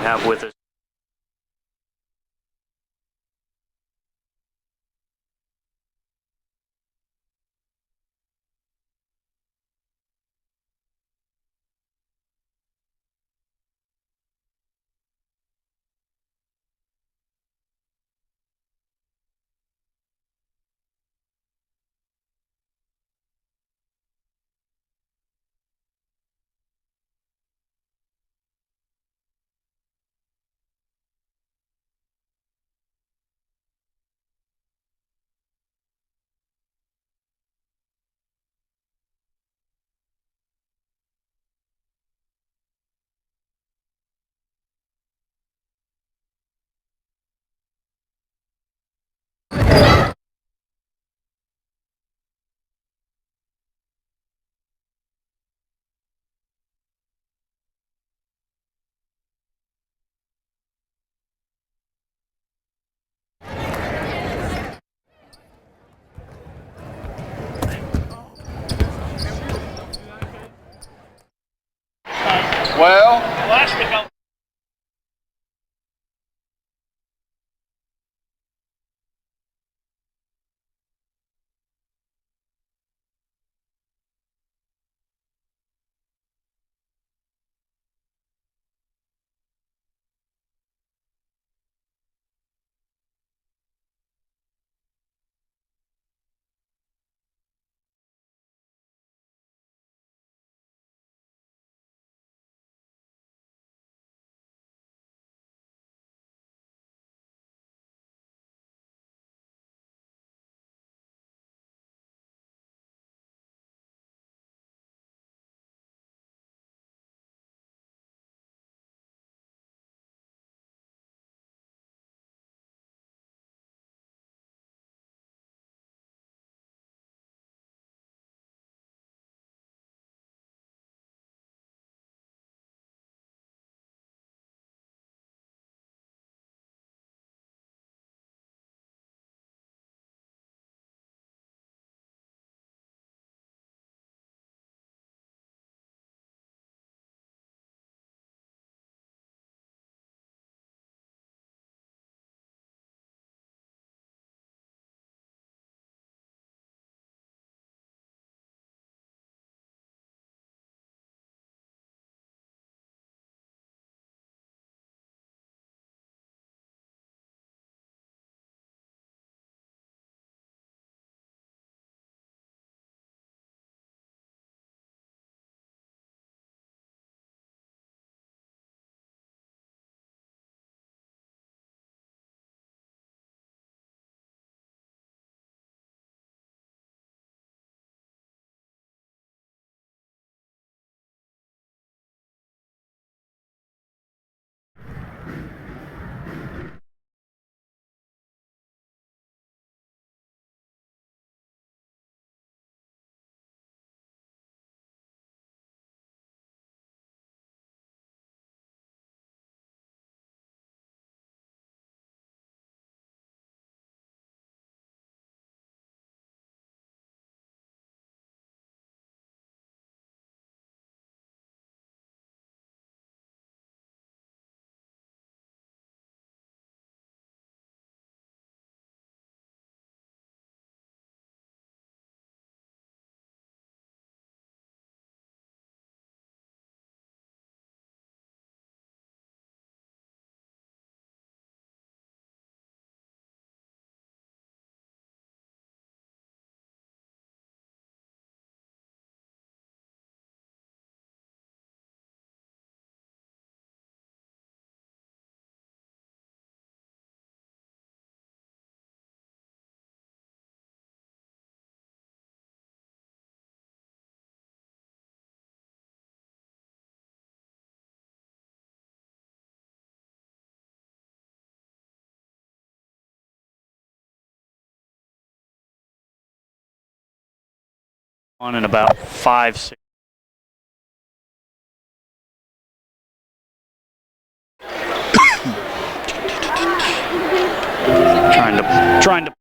have with us. Well, On in about 5, 6. trying to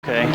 Okay.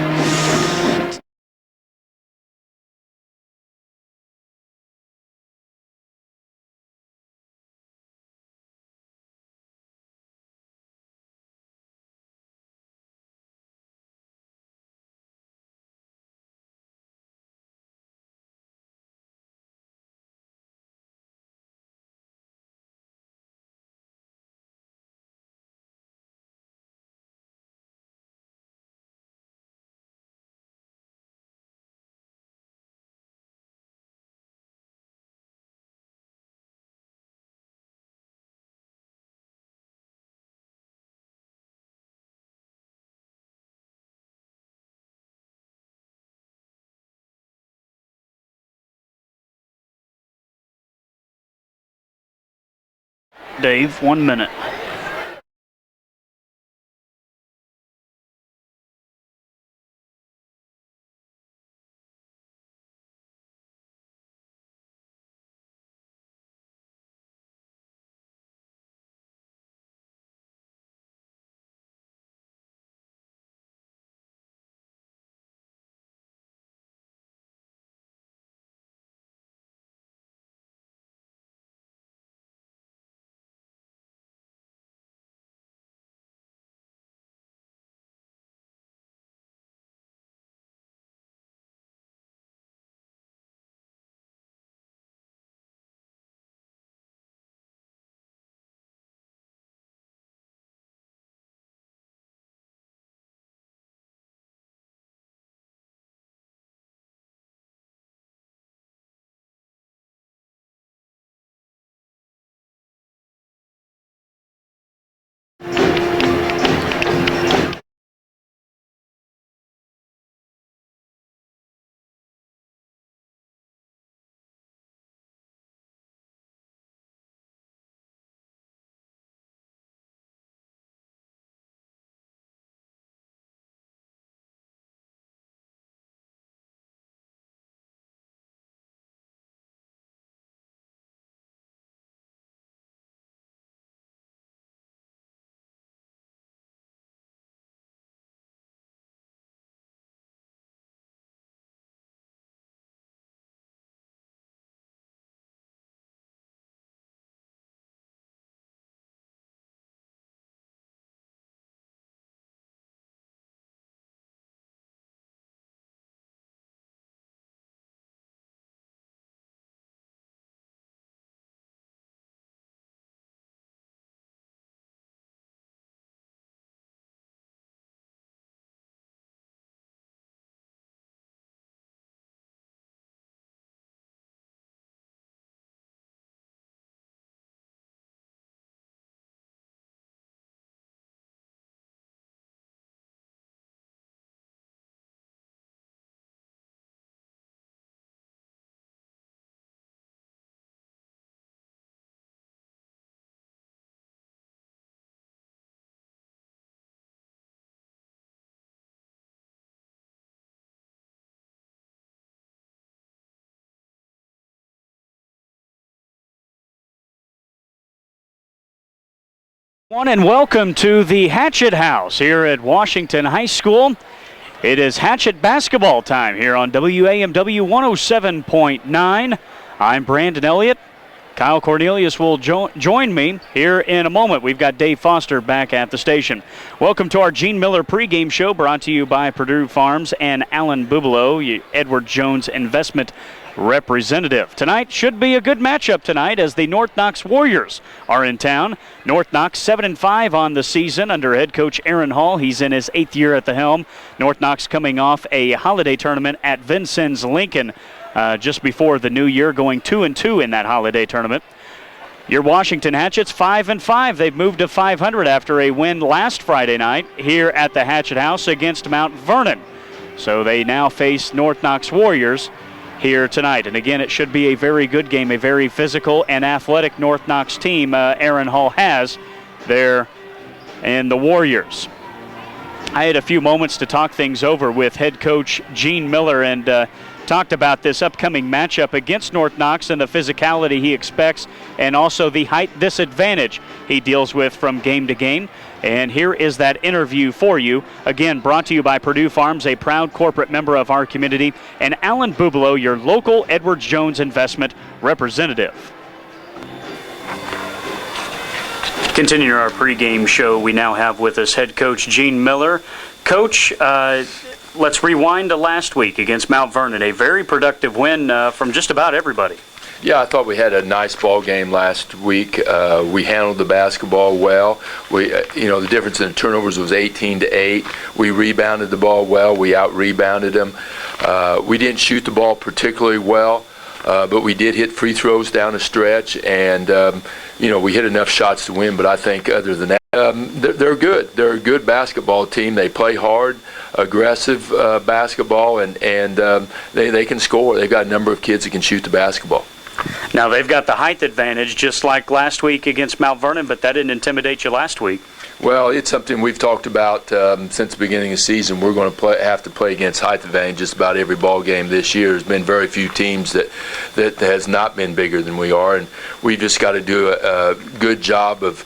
Dave, 1 minute. And welcome to the Hatchet House here at Washington High School. It is Hatchet basketball time here on WAMW 107.9. I'm Brandon Elliott. Kyle Cornelius will join me here in a moment. We've got Dave Foster back at the station. Welcome to our Gene Miller pregame show, brought to you by Purdue Farms and Alan Bubalo, Edward Jones Investment representative. Tonight should be a good matchup tonight as the North Knox Warriors are in town. North Knox 7-5 on the season under head coach Aaron Hall. He's in his 8th year at the helm. North Knox coming off a holiday tournament at Vincennes Lincoln just before the new year, going 2-2 in that holiday tournament. Your Washington Hatchets 5-5. They've moved to 500 after a win last Friday night here at the Hatchet House against Mount Vernon. So they now face North Knox Warriors here tonight. And again, it should be a very good game, a very physical and athletic North Knox team Aaron Hall has there in the Warriors. I had a few moments to talk things over with head coach Gene Miller, and talked about this upcoming matchup against North Knox and the physicality he expects and also the height disadvantage he deals with from game to game. And here is that interview for you. Again, brought to you by Purdue Farms, a proud corporate member of our community, and Alan Bubalo, your local Edwards Jones investment representative. Continuing our pregame show, we now have with us head coach Gene Miller. Coach, let's rewind to last week against Mount Vernon, a very productive win from just about everybody. Yeah, I thought we had a nice ball game last week. We handled the basketball well. The difference in the turnovers was 18-8. We rebounded the ball well. We out-rebounded them. We didn't shoot the ball particularly well, but we did hit free throws down the stretch, and we hit enough shots to win. But I think other than that, they're good. They're a good basketball team. They play hard, aggressive basketball, and they can score. They've got a number of kids that can shoot the basketball. Now, they've got the height advantage, just like last week against Mount Vernon, but that didn't intimidate you last week. Well, it's something we've talked about since the beginning of the season. We're going to have to play against height advantage just about every ball game this year. There's been very few teams that has not been bigger than we are, and we've just got to do a good job of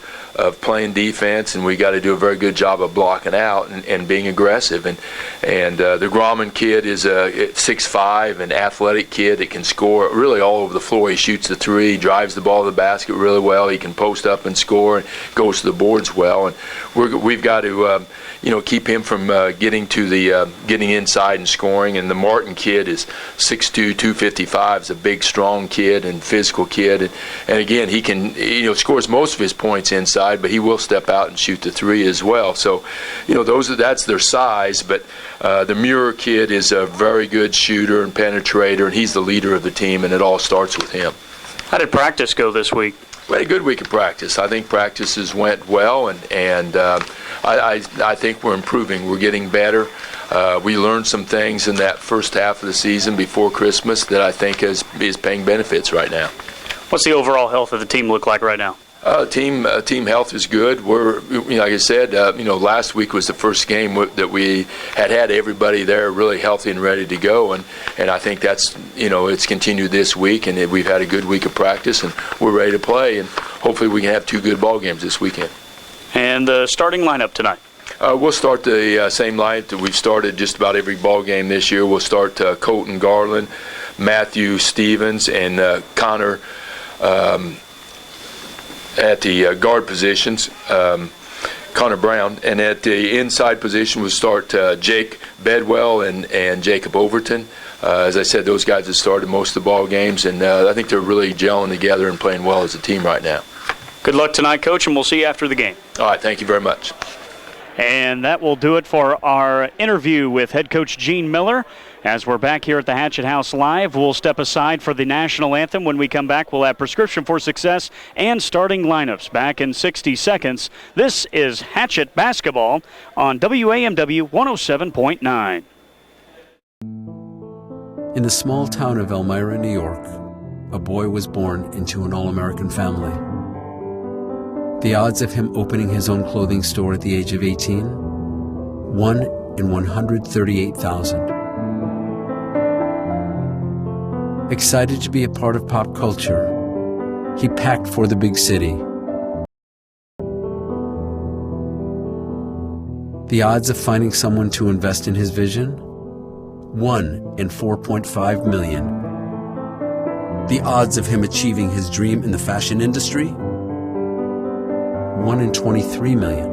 playing defense, and we got to do a very good job of blocking out and being aggressive. And the Grauman kid is a 6'5", an athletic kid that can score really all over the floor. He shoots the three, drives the ball to the basket really well. He can post up and score, and goes to the boards well. And we've got to keep him from getting inside and scoring. And the Martin kid is 6'2", 255, is a big, strong kid and physical kid. And again, he can scores most of his points inside, but he will step out and shoot the three as well. So, that's their size. But the Muir kid is a very good shooter and penetrator, and he's the leader of the team, and it all starts with him. How did practice go this week? We had a good week of practice. I think practices went well, and I think we're improving. We're getting better. We learned some things in that first half of the season before Christmas that I think is paying benefits right now. What's the overall health of the team look like right now? Team health is good. We're, like I said, last week was the first game that we had everybody there really healthy and ready to go, and I think that's, it's continued this week, and we've had a good week of practice, and we're ready to play, and hopefully we can have two good ball games this weekend. And the starting lineup tonight? We'll start the same lineup that we've started just about every ball game this year. We'll start Colton Garland, Matthew Stevens, and Connor at the guard positions, Connor Brown, and at the inside position we'll start Jake Bedwell and Jacob Overton. As I said, those guys have started most of the ball games, and I think they're really gelling together and playing well as a team right now. Good luck tonight, Coach, and we'll see you after the game. All right, thank you very much. And that will do it for our interview with head coach Gene Miller. As we're back here at the Hatchet House Live, we'll step aside for the national anthem. When we come back, we'll have Prescription for Success and starting lineups back in 60 seconds. This is Hatchet Basketball on WAMW 107.9. In the small town of Elmira, New York, a boy was born into an all-American family. The odds of him opening his own clothing store at the age of 18? 1 in 138,000. Excited to be a part of pop culture, he packed for the big city. The odds of finding someone to invest in his vision? 1 in 4.5 million. The odds of him achieving his dream in the fashion industry? 1 in 23 million.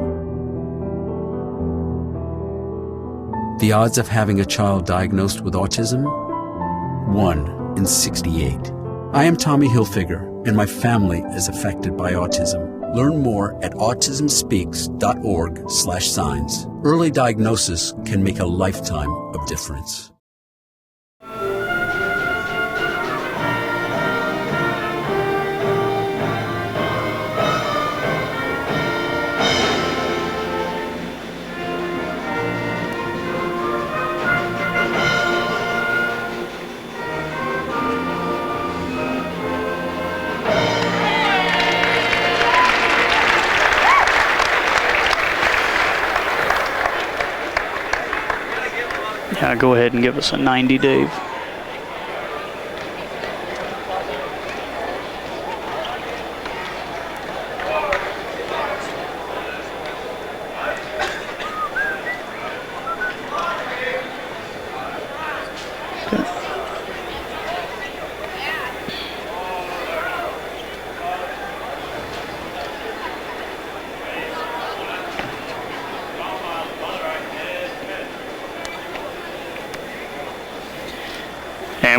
The odds of having a child diagnosed with autism? 1 in 68. I am Tommy Hilfiger, and my family is affected by autism. Learn more at autismspeaks.org/signs. Early diagnosis can make a lifetime of difference. Yeah, go ahead and give us a 90, Dave.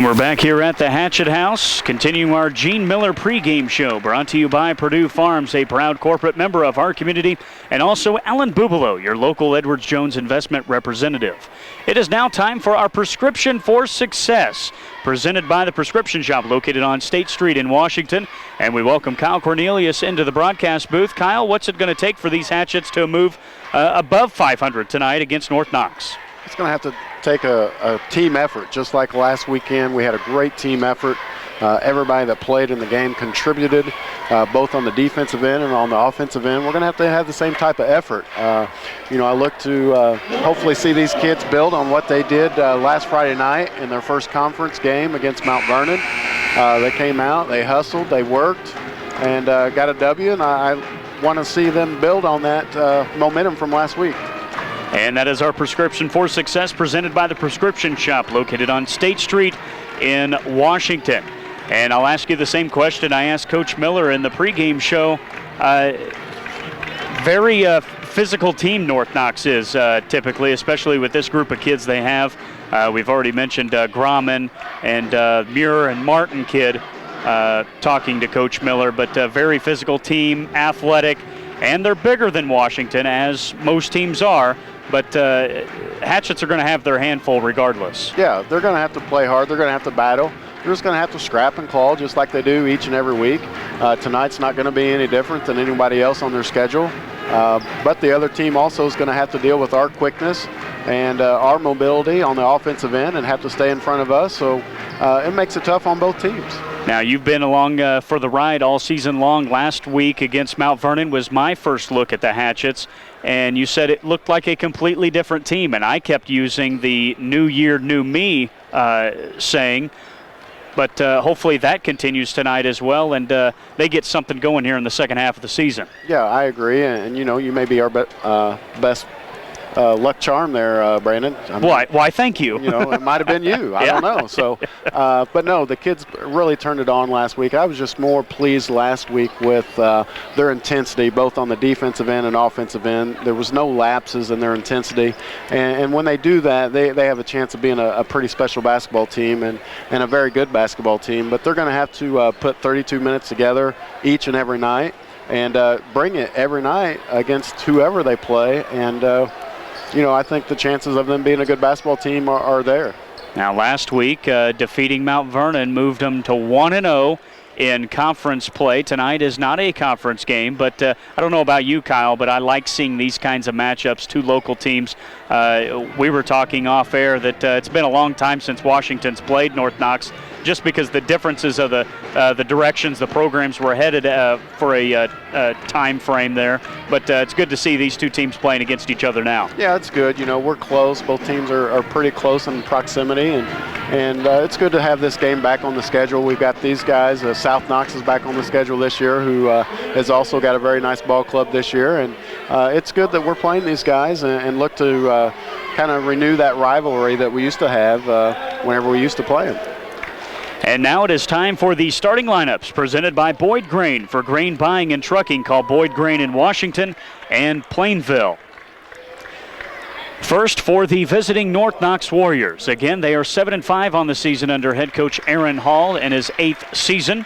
And we're back here at the Hatchet House, continuing our Gene Miller pregame show, brought to you by Purdue Farms, a proud corporate member of our community, and also Alan Bubalo, your local Edwards Jones investment representative. It is now time for our Prescription for Success, presented by the Prescription Shop located on State Street in Washington. And we welcome Kyle Cornelius into the broadcast booth. Kyle, what's it going to take for these Hatchets to move above 500 tonight against North Knox? It's going to have to take a team effort, just like last weekend. We had a great team effort. Everybody that played in the game contributed, both on the defensive end and on the offensive end. We're going to have the same type of effort. I look to hopefully see these kids build on what they did last Friday night in their first conference game against Mount Vernon. They came out, they hustled, they worked, and got a W, and I want to see them build on that momentum from last week. And that is our Prescription for Success, presented by the Prescription Shop located on State Street in Washington. And I'll ask you the same question I asked Coach Miller in the pregame show. Very physical team North Knox is typically, especially with this group of kids they have. We've already mentioned Grauman and Muir and Martin kid talking to Coach Miller, but very physical team, athletic, and they're bigger than Washington, as most teams are. But Hatchets are going to have their handful regardless. Yeah, they're going to have to play hard. They're going to have to battle. They're just going to have to scrap and claw just like they do each and every week. Tonight's not going to be any different than anybody else on their schedule. But the other team also is going to have to deal with our quickness and our mobility on the offensive end and have to stay in front of us. So it makes it tough on both teams. Now, you've been along for the ride all season long. Last week against Mount Vernon was my first look at the Hatchets, and you said it looked like a completely different team, and I kept using the new year, new me saying. But hopefully that continues tonight as well, and they get something going here in the second half of the season. Yeah, I agree, and you may be our best luck charm there, Brandon. Why, thank you. It might have been you. I don't know. So, but no, the kids really turned it on last week. I was just more pleased last week with their intensity, both on the defensive end and offensive end. There was no lapses in their intensity. And when they do that, they have a chance of being a pretty special basketball team and a very good basketball team. But they're going to have to put 32 minutes together each and every night and bring it every night against whoever they play. And I think the chances of them being a good basketball team are there. Now, last week, defeating Mount Vernon moved them to 1-0 in conference play. Tonight is not a conference game, but I don't know about you, Kyle, but I like seeing these kinds of matchups, two local teams. We were talking off air that it's been a long time since Washington's played North Knox, just because the differences of the directions the programs were headed for a time frame there. But it's good to see these two teams playing against each other now. Yeah, it's good. We're close. Both teams are pretty close in proximity, and it's good to have this game back on the schedule. We've got these guys. South Knox is back on the schedule this year, who has also got a very nice ball club this year. And it's good that we're playing these guys and look to kind of renew that rivalry that we used to have whenever we used to play them. And now it is time for the starting lineups presented by Boyd Grain. For grain buying and trucking, call Boyd Grain in Washington and Plainville. First, for the visiting North Knox Warriors. Again, they are 7-5 on the season under head coach Aaron Hall in his 8th season.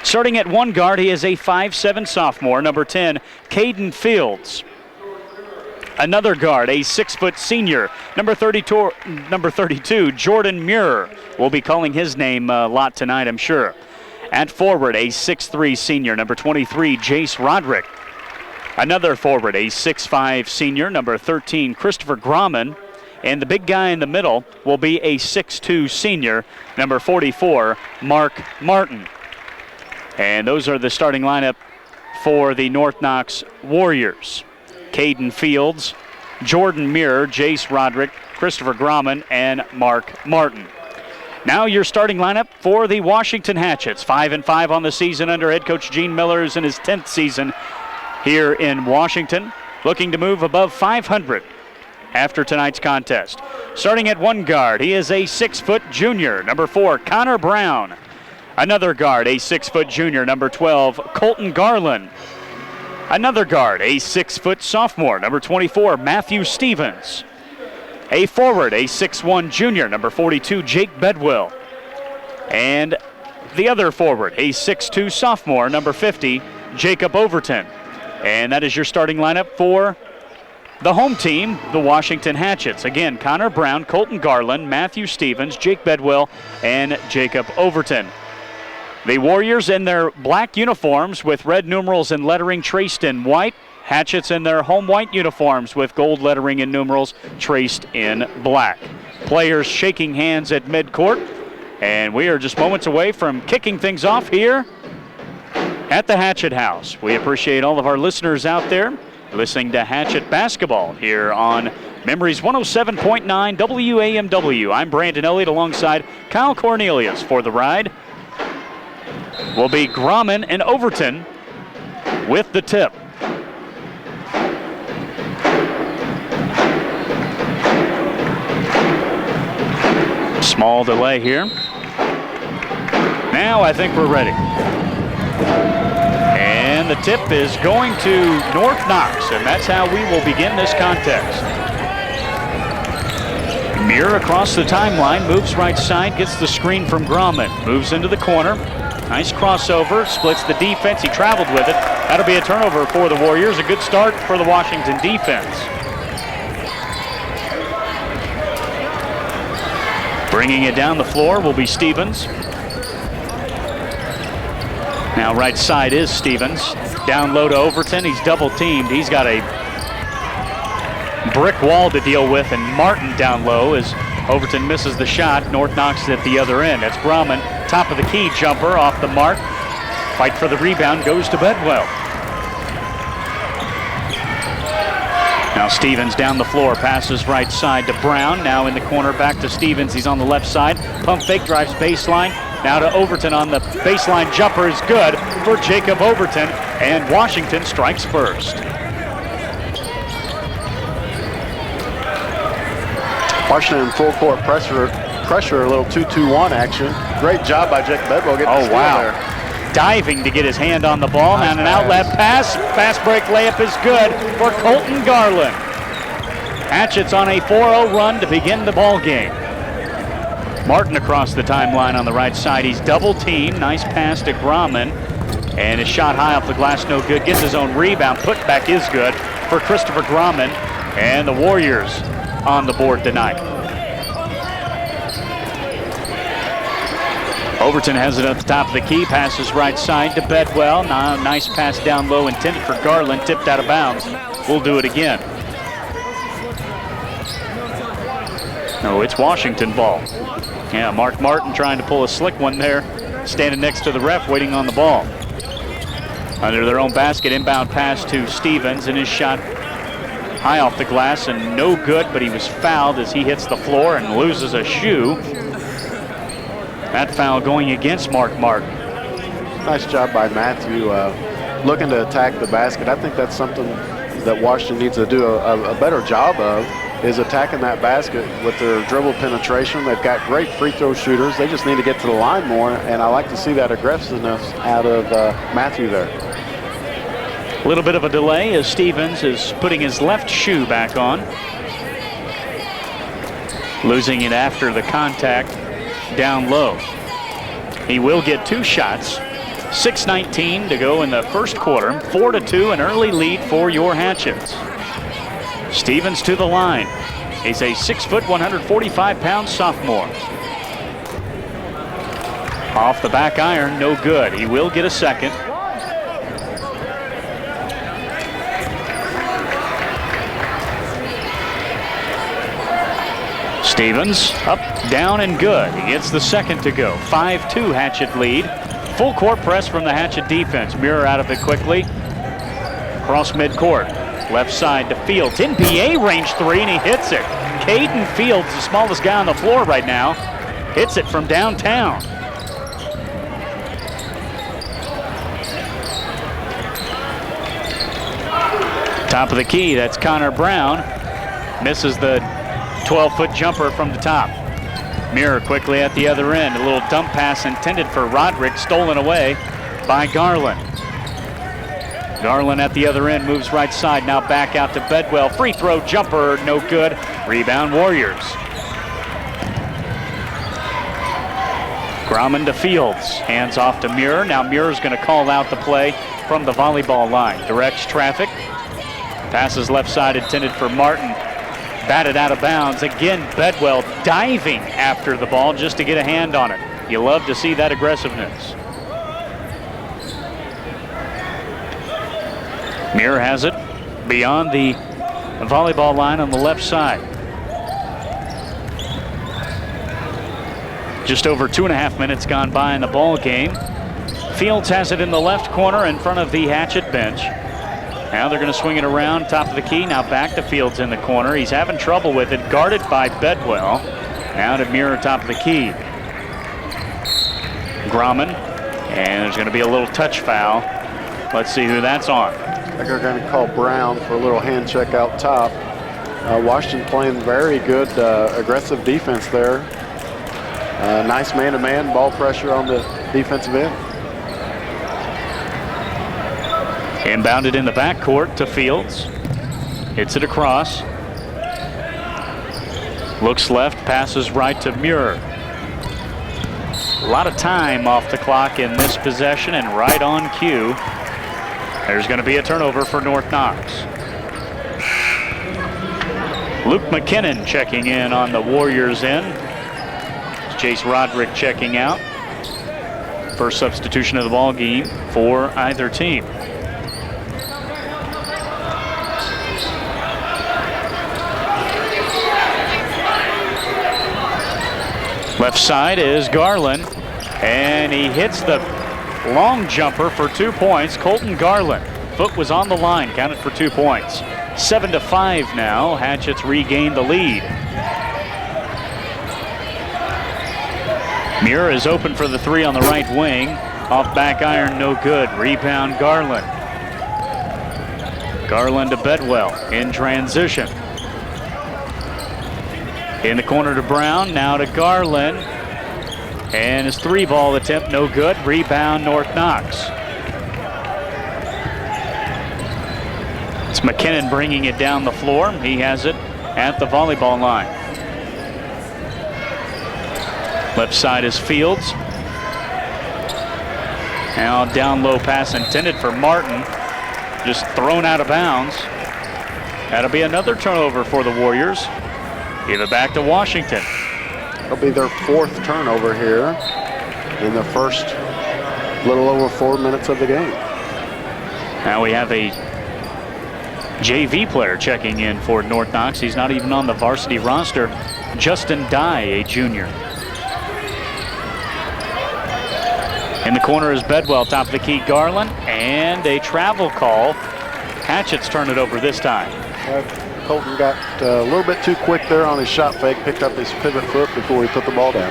Starting at one guard, he is a 5'7" sophomore, number 10, Caden Fields. Another guard, a 6-foot senior, number 32, Jordan Muir. We'll be calling his name a lot tonight, I'm sure. At forward, a 6'3" senior, number 23, Jace Roderick. Another forward, a 6'5" senior, number 13, Christopher Grauman. And the big guy in the middle will be a 6'2" senior, number 44, Mark Martin. And those are the starting lineup for the North Knox Warriors. Caden Fields, Jordan Muir, Jace Roderick, Christopher Grauman, and Mark Martin. Now your starting lineup for the Washington Hatchets. 5-5 on the season under head coach Gene Miller, who's in his 10th season here in Washington, looking to move above 500 after tonight's contest. Starting at one guard, he is a 6-foot junior, number 4, Connor Brown. Another guard, a 6-foot junior, number 12, Colton Garland. Another guard, a 6-foot sophomore, number 24, Matthew Stevens. A forward, a 6'1" junior, number 42, Jake Bedwell. And the other forward, a 6'2 sophomore, number 50, Jacob Overton. And that is your starting lineup for the home team, the Washington Hatchets. Again, Connor Brown, Colton Garland, Matthew Stevens, Jake Bedwell, and Jacob Overton. The Warriors in their black uniforms with red numerals and lettering traced in white. Hatchets in their home white uniforms with gold lettering and numerals traced in black. Players shaking hands at midcourt. And we are just moments away from kicking things off here at the Hatchet House. We appreciate all of our listeners out there listening to Hatchet Basketball here on Memories 107.9 WAMW. I'm Brandon Elliott alongside Kyle Cornelius for the ride. Will be Grauman and Overton with the tip. Small delay here. Now I think we're ready. And the tip is going to North Knox, and that's how we will begin this contest. Muir across the timeline, moves right side, gets the screen from Grauman, moves into the corner. Nice crossover, splits the defense. He traveled with it. That'll be a turnover for the Warriors. A good start for the Washington defense. Bringing it down the floor will be Stevens. Now right side is Stevens. Down low to Overton. He's double teamed. He's got a brick wall to deal with, and Martin down low as Overton misses the shot. North Knox at the other end. That's Grauman. Top of the key jumper off the mark. Fight for the rebound goes to Bedwell. Now Stevens down the floor, passes right side to Brown. Now in the corner, back to Stevens. He's on the left side. Pump fake, drives baseline. Now to Overton on the baseline jumper is good for Jacob Overton, and Washington strikes first. Washington full court pressure, a little 2-2-1 action. Great job by Jacob Bedwell getting the steal there. Diving to get his hand on the ball. Nice. And an outlet pass. Fast break layup is good for Colton Garland. Hatchets on a 4-0 run to begin the ball game. Martin across the timeline on the right side. He's double teamed. Nice pass to Grauman. And his shot high off the glass, no good. Gets his own rebound. Putback is good for Christopher Grauman. And the Warriors on the board tonight. Overton has it at the top of the key, passes right side to Bedwell. Now nice pass down low intended for Garland, tipped out of bounds. We'll do it again. No, it's Washington ball. Yeah, Mark Martin trying to pull a slick one there, standing next to the ref, waiting on the ball. Under their own basket, inbound pass to Stevens, and his shot high off the glass and no good, but he was fouled as he hits the floor and loses a shoe. That foul going against Mark Martin. Nice job by Matthew looking to attack the basket. I think that's something that Washington needs to do a better job of, is attacking that basket with their dribble penetration. They've got great free throw shooters. They just need to get to the line more, and I like to see that aggressiveness out of Matthew there. A little bit of a delay as Stevens is putting his left shoe back on. Losing it after the contact down low. He will get two shots. 6:19 to go in the first quarter. 4-2, an early lead for your Hatchets. Stevens to the line. He's a 6 foot, 145-pound sophomore. Off the back iron, no good. He will get a second. Stevens up, down, and good. He gets the second to go. 5-2 Hatchet lead. Full court press from the Hatchet defense. Muir out of it quickly. Cross midcourt. Left side to Fields. NBA range three, and he hits it. Caden Fields, the smallest guy on the floor right now, hits it from downtown. Top of the key, that's Connor Brown. Misses the 12-foot jumper from the top. Muir quickly at the other end. A little dump pass intended for Roderick, stolen away by Garland. Garland at the other end moves right side, now back out to Bedwell. Free throw jumper, no good. Rebound Warriors. Grauman to Fields. Hands off to Muir. Now Muir's going to call out the play from the volleyball line. Directs traffic. Passes left side intended for Martin. Batted out of bounds. Again, Bedwell diving after the ball just to get a hand on it. You love to see that aggressiveness. Muir has it beyond the volleyball line on the left side. Just over 2.5 minutes gone by in the ball game. Fields has it in the left corner in front of the Hatchet bench. Now they're going to swing it around top of the key. Now back to Fields in the corner. He's having trouble with it. Guarded by Bedwell. Now to Muir top of the key. Grauman. And there's going to be a little touch foul. Let's see who that's on. I think they're going to call Brown for a little hand check out top. Washington playing very good aggressive defense there. Nice man-to-man ball pressure on the defensive end. Inbounded in the backcourt to Fields. Hits it across. Looks left, passes right to Muir. A lot of time off the clock in this possession and right on cue. There's going to be a turnover for North Knox. Luke McKinnon checking in on the Warriors end. Chase Roderick checking out. First substitution of the ball game for either team. Left side is Garland, and he hits the long jumper for 2 points. Colton Garland. Foot was on the line, counted for 2 points. 7-5 now. Hatchets regain the lead. Muir is open for the three on the right wing. Off back iron, no good. Rebound Garland. Garland to Bedwell in transition. In the corner to Brown, now to Garland. And his three ball attempt, no good. Rebound North Knox. It's McKinnon bringing it down the floor. He has it at the volleyball line. Left side is Fields. Now down low pass intended for Martin. Just thrown out of bounds. That'll be another turnover for the Warriors. Give it back to Washington. It'll be their fourth turnover here in the first little over 4 minutes of the game. Now we have a JV player checking in for North Knox. He's not even on the varsity roster. Justin Dye, a junior. In the corner is Bedwell, top of the key, Garland, and a travel call. Hatchets turn it over this time. Colton got a little bit too quick there on his shot fake, picked up his pivot foot before he put the ball down.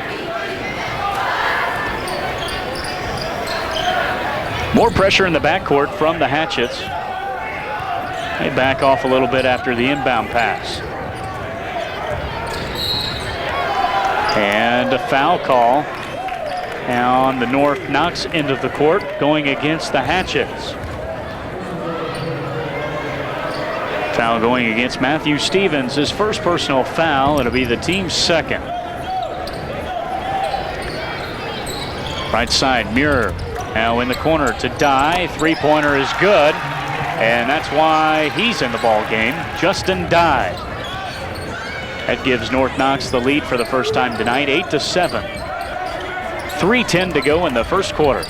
More pressure in the backcourt from the Hatchets. They back off a little bit after the inbound pass. And a foul call on the North Knox end of the court going against the Hatchets. Foul going against Matthew Stevens, his first personal foul. It'll be the team's second. Right side, Muir now in the corner to Dye. Three-pointer is good, and that's why he's in the ball game. Justin Dye. That gives North Knox the lead for the first time tonight, 8-7. 3:10 to go in the first quarter.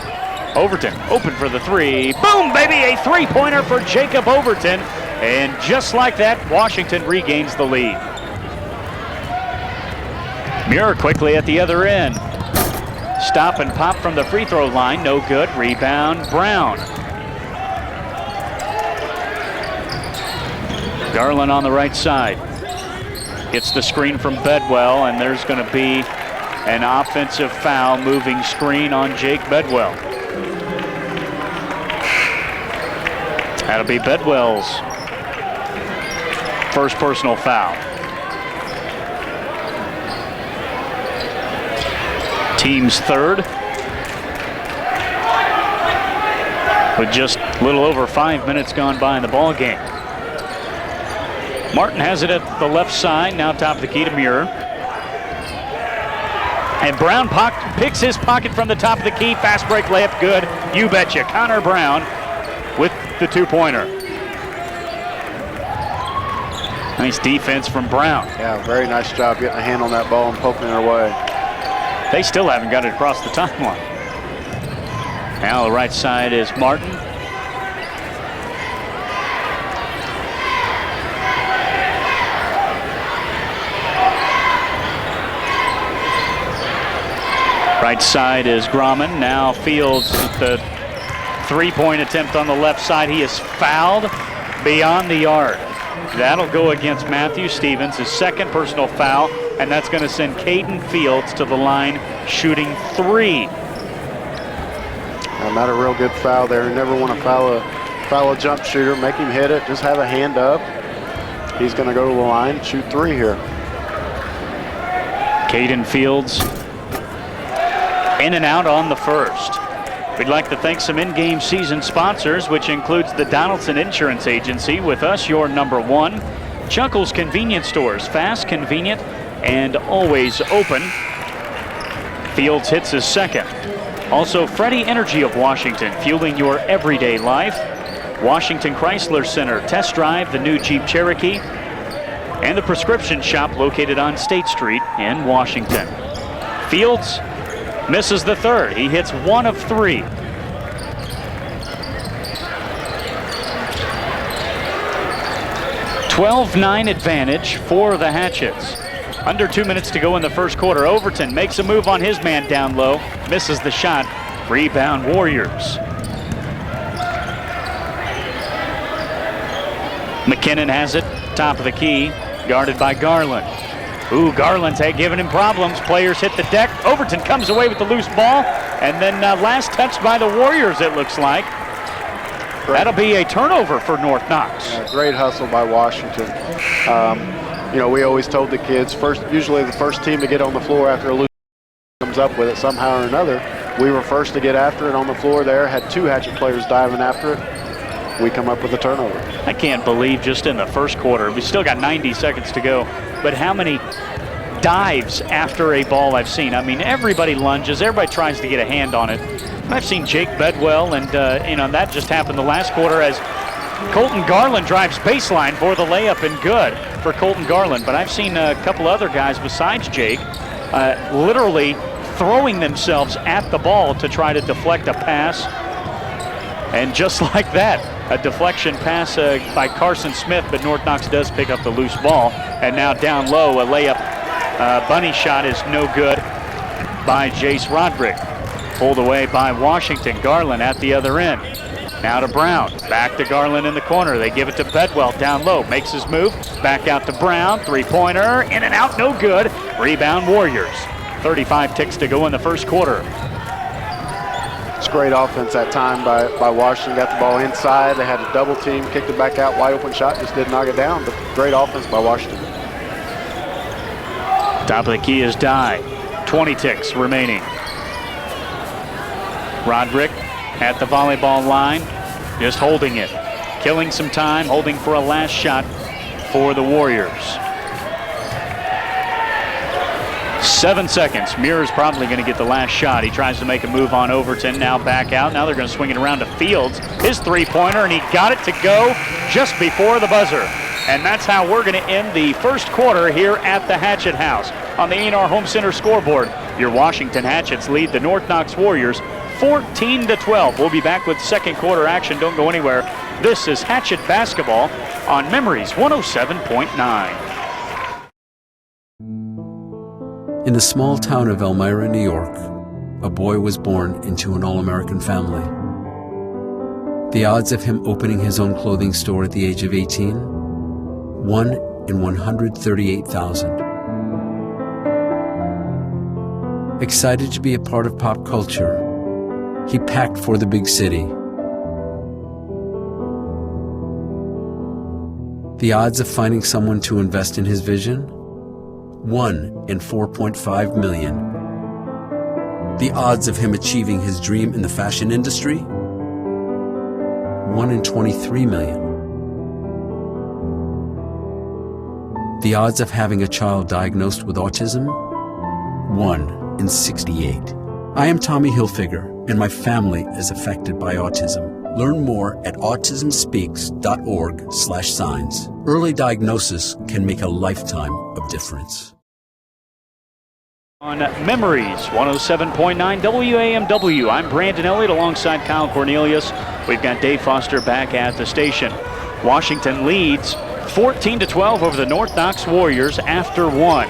Overton open for the three. Boom, baby, a three-pointer for Jacob Overton. And just like that, Washington regains the lead. Muir quickly at the other end. Stop and pop from the free throw line, no good. Rebound, Brown. Garland on the right side. Gets the screen from Bedwell, and there's going to be an offensive foul, moving screen on Jake Bedwell. That'll be Bedwell's first personal foul. Team's third. With just a little over 5 minutes gone by in the ball game. Martin has it at the left side, now top of the key to Muir. And Brown picks his pocket from the top of the key. Fast break layup, good. You betcha. Connor Brown with the two-pointer. Nice defense from Brown. Yeah, very nice job getting a hand on that ball and poking it away. They still haven't got it across the timeline. Now the right side is Martin. Right side is Grauman. Now Fields with the three-point attempt on the left side. He is fouled beyond the arc. That'll go against Matthew Stevens, his second personal foul, and that's going to send Caden Fields to the line shooting 3. Not a real good foul there. You never want to foul a jump shooter, make him hit it, just have a hand up. He's going to go to the line, shoot 3 here. Caden Fields in and out on the first. We'd like to thank some in-game season sponsors, which includes the Donaldson Insurance Agency. With us, your number 1. Chuckles Convenience Stores, fast, convenient, and always open. Fields hits his second. Also, Freddie Energy of Washington, fueling your everyday life. Washington Chrysler Center, test drive the new Jeep Cherokee. And the Prescription Shop located on State Street in Washington. Fields misses the third. He hits 1 of 3. (12-9) advantage for the Hatchets. Under 2 minutes to go in the first quarter. Overton makes a move on his man down low. Misses the shot. Rebound Warriors. McKinnon has it. Top of the key. Guarded by Garland. Ooh, Garland's giving him problems. Players hit the deck. Overton comes away with the loose ball. And then last touched by the Warriors, it looks like. That'll be a turnover for North Knox. Yeah, great hustle by Washington. You know, we always told the kids, usually the first team to get on the floor after a loose comes up with it somehow or another. We were first to get after it on the floor there. Had 2 Hatchet players diving after it. We come up with a turnover. I can't believe just in the first quarter, we still got 90 seconds to go, but how many dives after a ball I've seen. I mean, everybody lunges, everybody tries to get a hand on it. I've seen Jake Bedwell, and you know, that just happened the last quarter as Colton Garland drives baseline for the layup, and good for Colton Garland. But I've seen a couple other guys besides Jake literally throwing themselves at the ball to try to deflect a pass. And just like that, a deflection pass by Carson Smith, but North Knox does pick up the loose ball. And now down low, a layup bunny shot is no good by Jace Roderick. Pulled away by Washington. Garland at the other end. Now to Brown. Back to Garland in the corner. They give it to Bedwell down low. Makes his move. Back out to Brown. Three-pointer. In and out. No good. Rebound Warriors. 35 ticks to go in the first quarter. It's great offense that time by Washington. Got the ball inside. They had a double team. Kicked it back out. Wide open shot. Just didn't knock it down. But great offense by Washington. Top of the key is Dye. 20 ticks remaining. Roderick at the volleyball line, just holding it, killing some time, holding for a last shot for the Warriors. 7 seconds. Muir's probably going to get the last shot. He tries to make a move on Overton, now back out. Now they're going to swing it around to Fields. His three-pointer, and he got it to go just before the buzzer. And that's how we're going to end the first quarter here at the Hatchet House. On the A&R Home Center scoreboard, your Washington Hatchets lead the North Knox Warriors 14-12. We'll be back with second quarter action. Don't go anywhere. This is Hatchet Basketball on Memories 107.9. In the small town of Elmira, New York, a boy was born into an all-American family. The odds of him opening his own clothing store at the age of 18? 1 in 138,000. Excited to be a part of pop culture, he packed for the big city. The odds of finding someone to invest in his vision? 1 in 4.5 million. The odds of him achieving his dream in the fashion industry? 1 in 23 million. The odds of having a child diagnosed with autism? 1 in 68. I am Tommy Hilfiger, and my family is affected by autism. Learn more at autismspeaks.org/signs. Early diagnosis can make a lifetime of difference. On Memories, 107.9 WAMW. I'm Brandon Elliott alongside Kyle Cornelius. We've got Dave Foster back at the station. Washington leads 14-12 over the North Knox Warriors after one.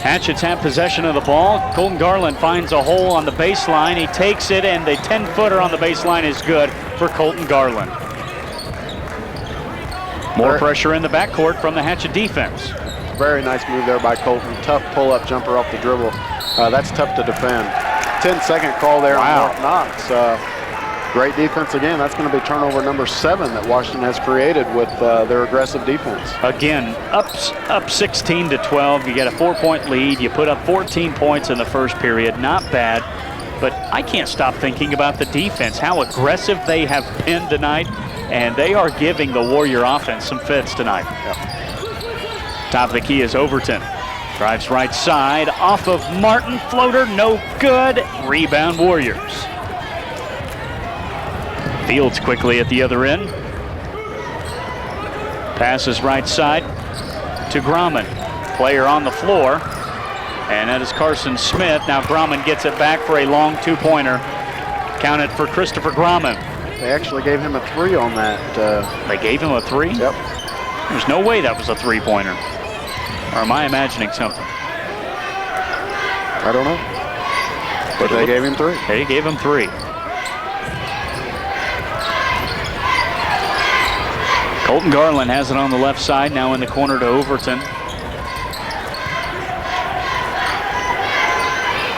Hatchets have possession of the ball. Colton Garland finds a hole on the baseline. He takes it, and the 10-footer on the baseline is good for Colton Garland. More pressure in the backcourt from the Hatchet defense. Very nice move there by Colton. Tough pull-up jumper off the dribble. That's tough to defend. 10-second call there on North Knox. Great defense again. That's going to be turnover number 7 that Washington has created with their aggressive defense. Again, up 16-12. You get a 4-point lead. You put up 14 points in the first period. Not bad. But I can't stop thinking about the defense, how aggressive they have been tonight, and they are giving the Warrior offense some fits tonight. Yep. Top of the key is Overton. Drives right side, off of Martin, floater, no good. Rebound Warriors. Fields quickly at the other end. Passes right side to Grauman. Player on the floor, and that is Carson Smith. Now Grauman gets it back for a long two-pointer. Counted for Christopher Grauman. They actually gave him a 3 on that. They gave him a 3? Yep. There's no way that was a three-pointer. Or am I imagining something? I don't know. But they gave him 3. They gave him 3. Colton Garland has it on the left side, now in the corner to Overton.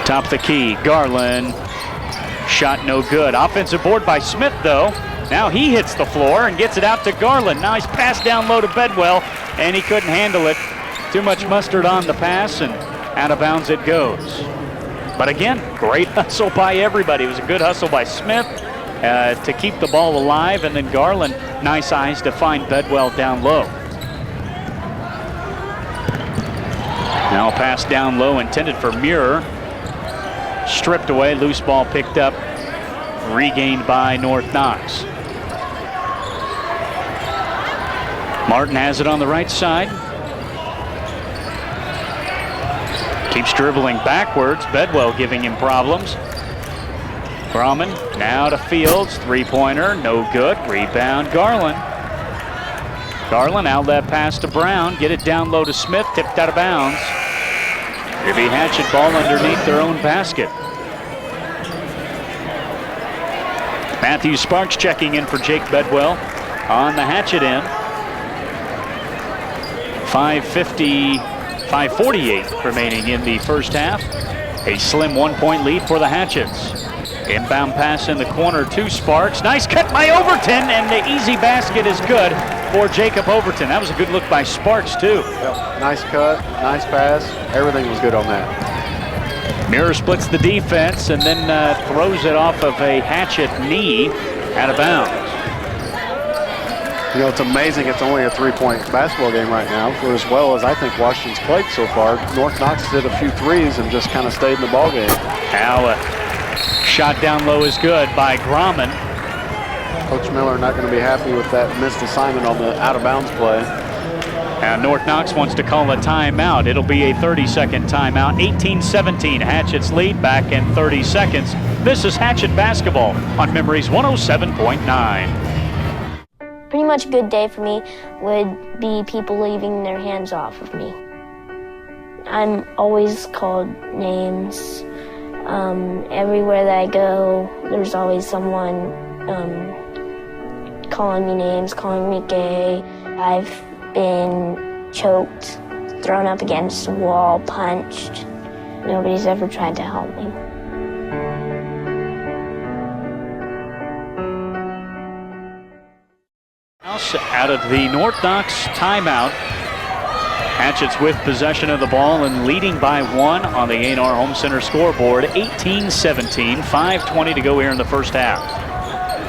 Top of the key, Garland. Shot no good. Offensive board by Smith, though. Now he hits the floor and gets it out to Garland. Nice pass down low to Bedwell, and he couldn't handle it. Too much mustard on the pass, and out of bounds it goes. But again, great hustle by everybody. It was a good hustle by Smith to keep the ball alive, and then Garland, nice eyes to find Bedwell down low. Now a pass down low intended for Muir. Stripped away, loose ball picked up, regained by North Knox. Martin has it on the right side. Keeps dribbling backwards. Bedwell giving him problems. Grauman now to Fields. Three-pointer, no good. Rebound, Garland. Garland, outlet pass to Brown. Get it down low to Smith. Tipped out of bounds. It'll be Hatchet ball underneath their own basket. Matthew Sparks checking in for Jake Bedwell on the Hatchet end. 5:48 remaining in the first half. A slim 1-point lead for the Hatchets. Inbound pass in the corner to Sparks. Nice cut by Overton, and the easy basket is good for Jacob Overton. That was a good look by Sparks, too. Yep. Nice cut, nice pass. Everything was good on that. Muir splits the defense and then throws it off of a Hatchet knee out of bounds. You know, it's amazing it's only a 3-point basketball game right now, for as well as I think Washington's played so far. North Knox did a few threes and just kind of stayed in the ball game. Now shot down low is good by Grauman. Coach Miller not going to be happy with that missed assignment on the out-of-bounds play. And North Knox wants to call a timeout. It'll be a 30-second timeout. 18-17, Hatchet's lead back in 30 seconds. This is Hatchet Basketball on Memories 107.9. Pretty much a good day for me would be people leaving their hands off of me. I'm always called names. Everywhere that I go, there's always someone calling me names, calling me gay. I've been choked, thrown up against the wall, punched. Nobody's ever tried to help me. Out of the North Knox timeout. Hatchets with possession of the ball and leading by 1 on the A&R Home Center scoreboard. 18-17, 5:20 to go here in the first half.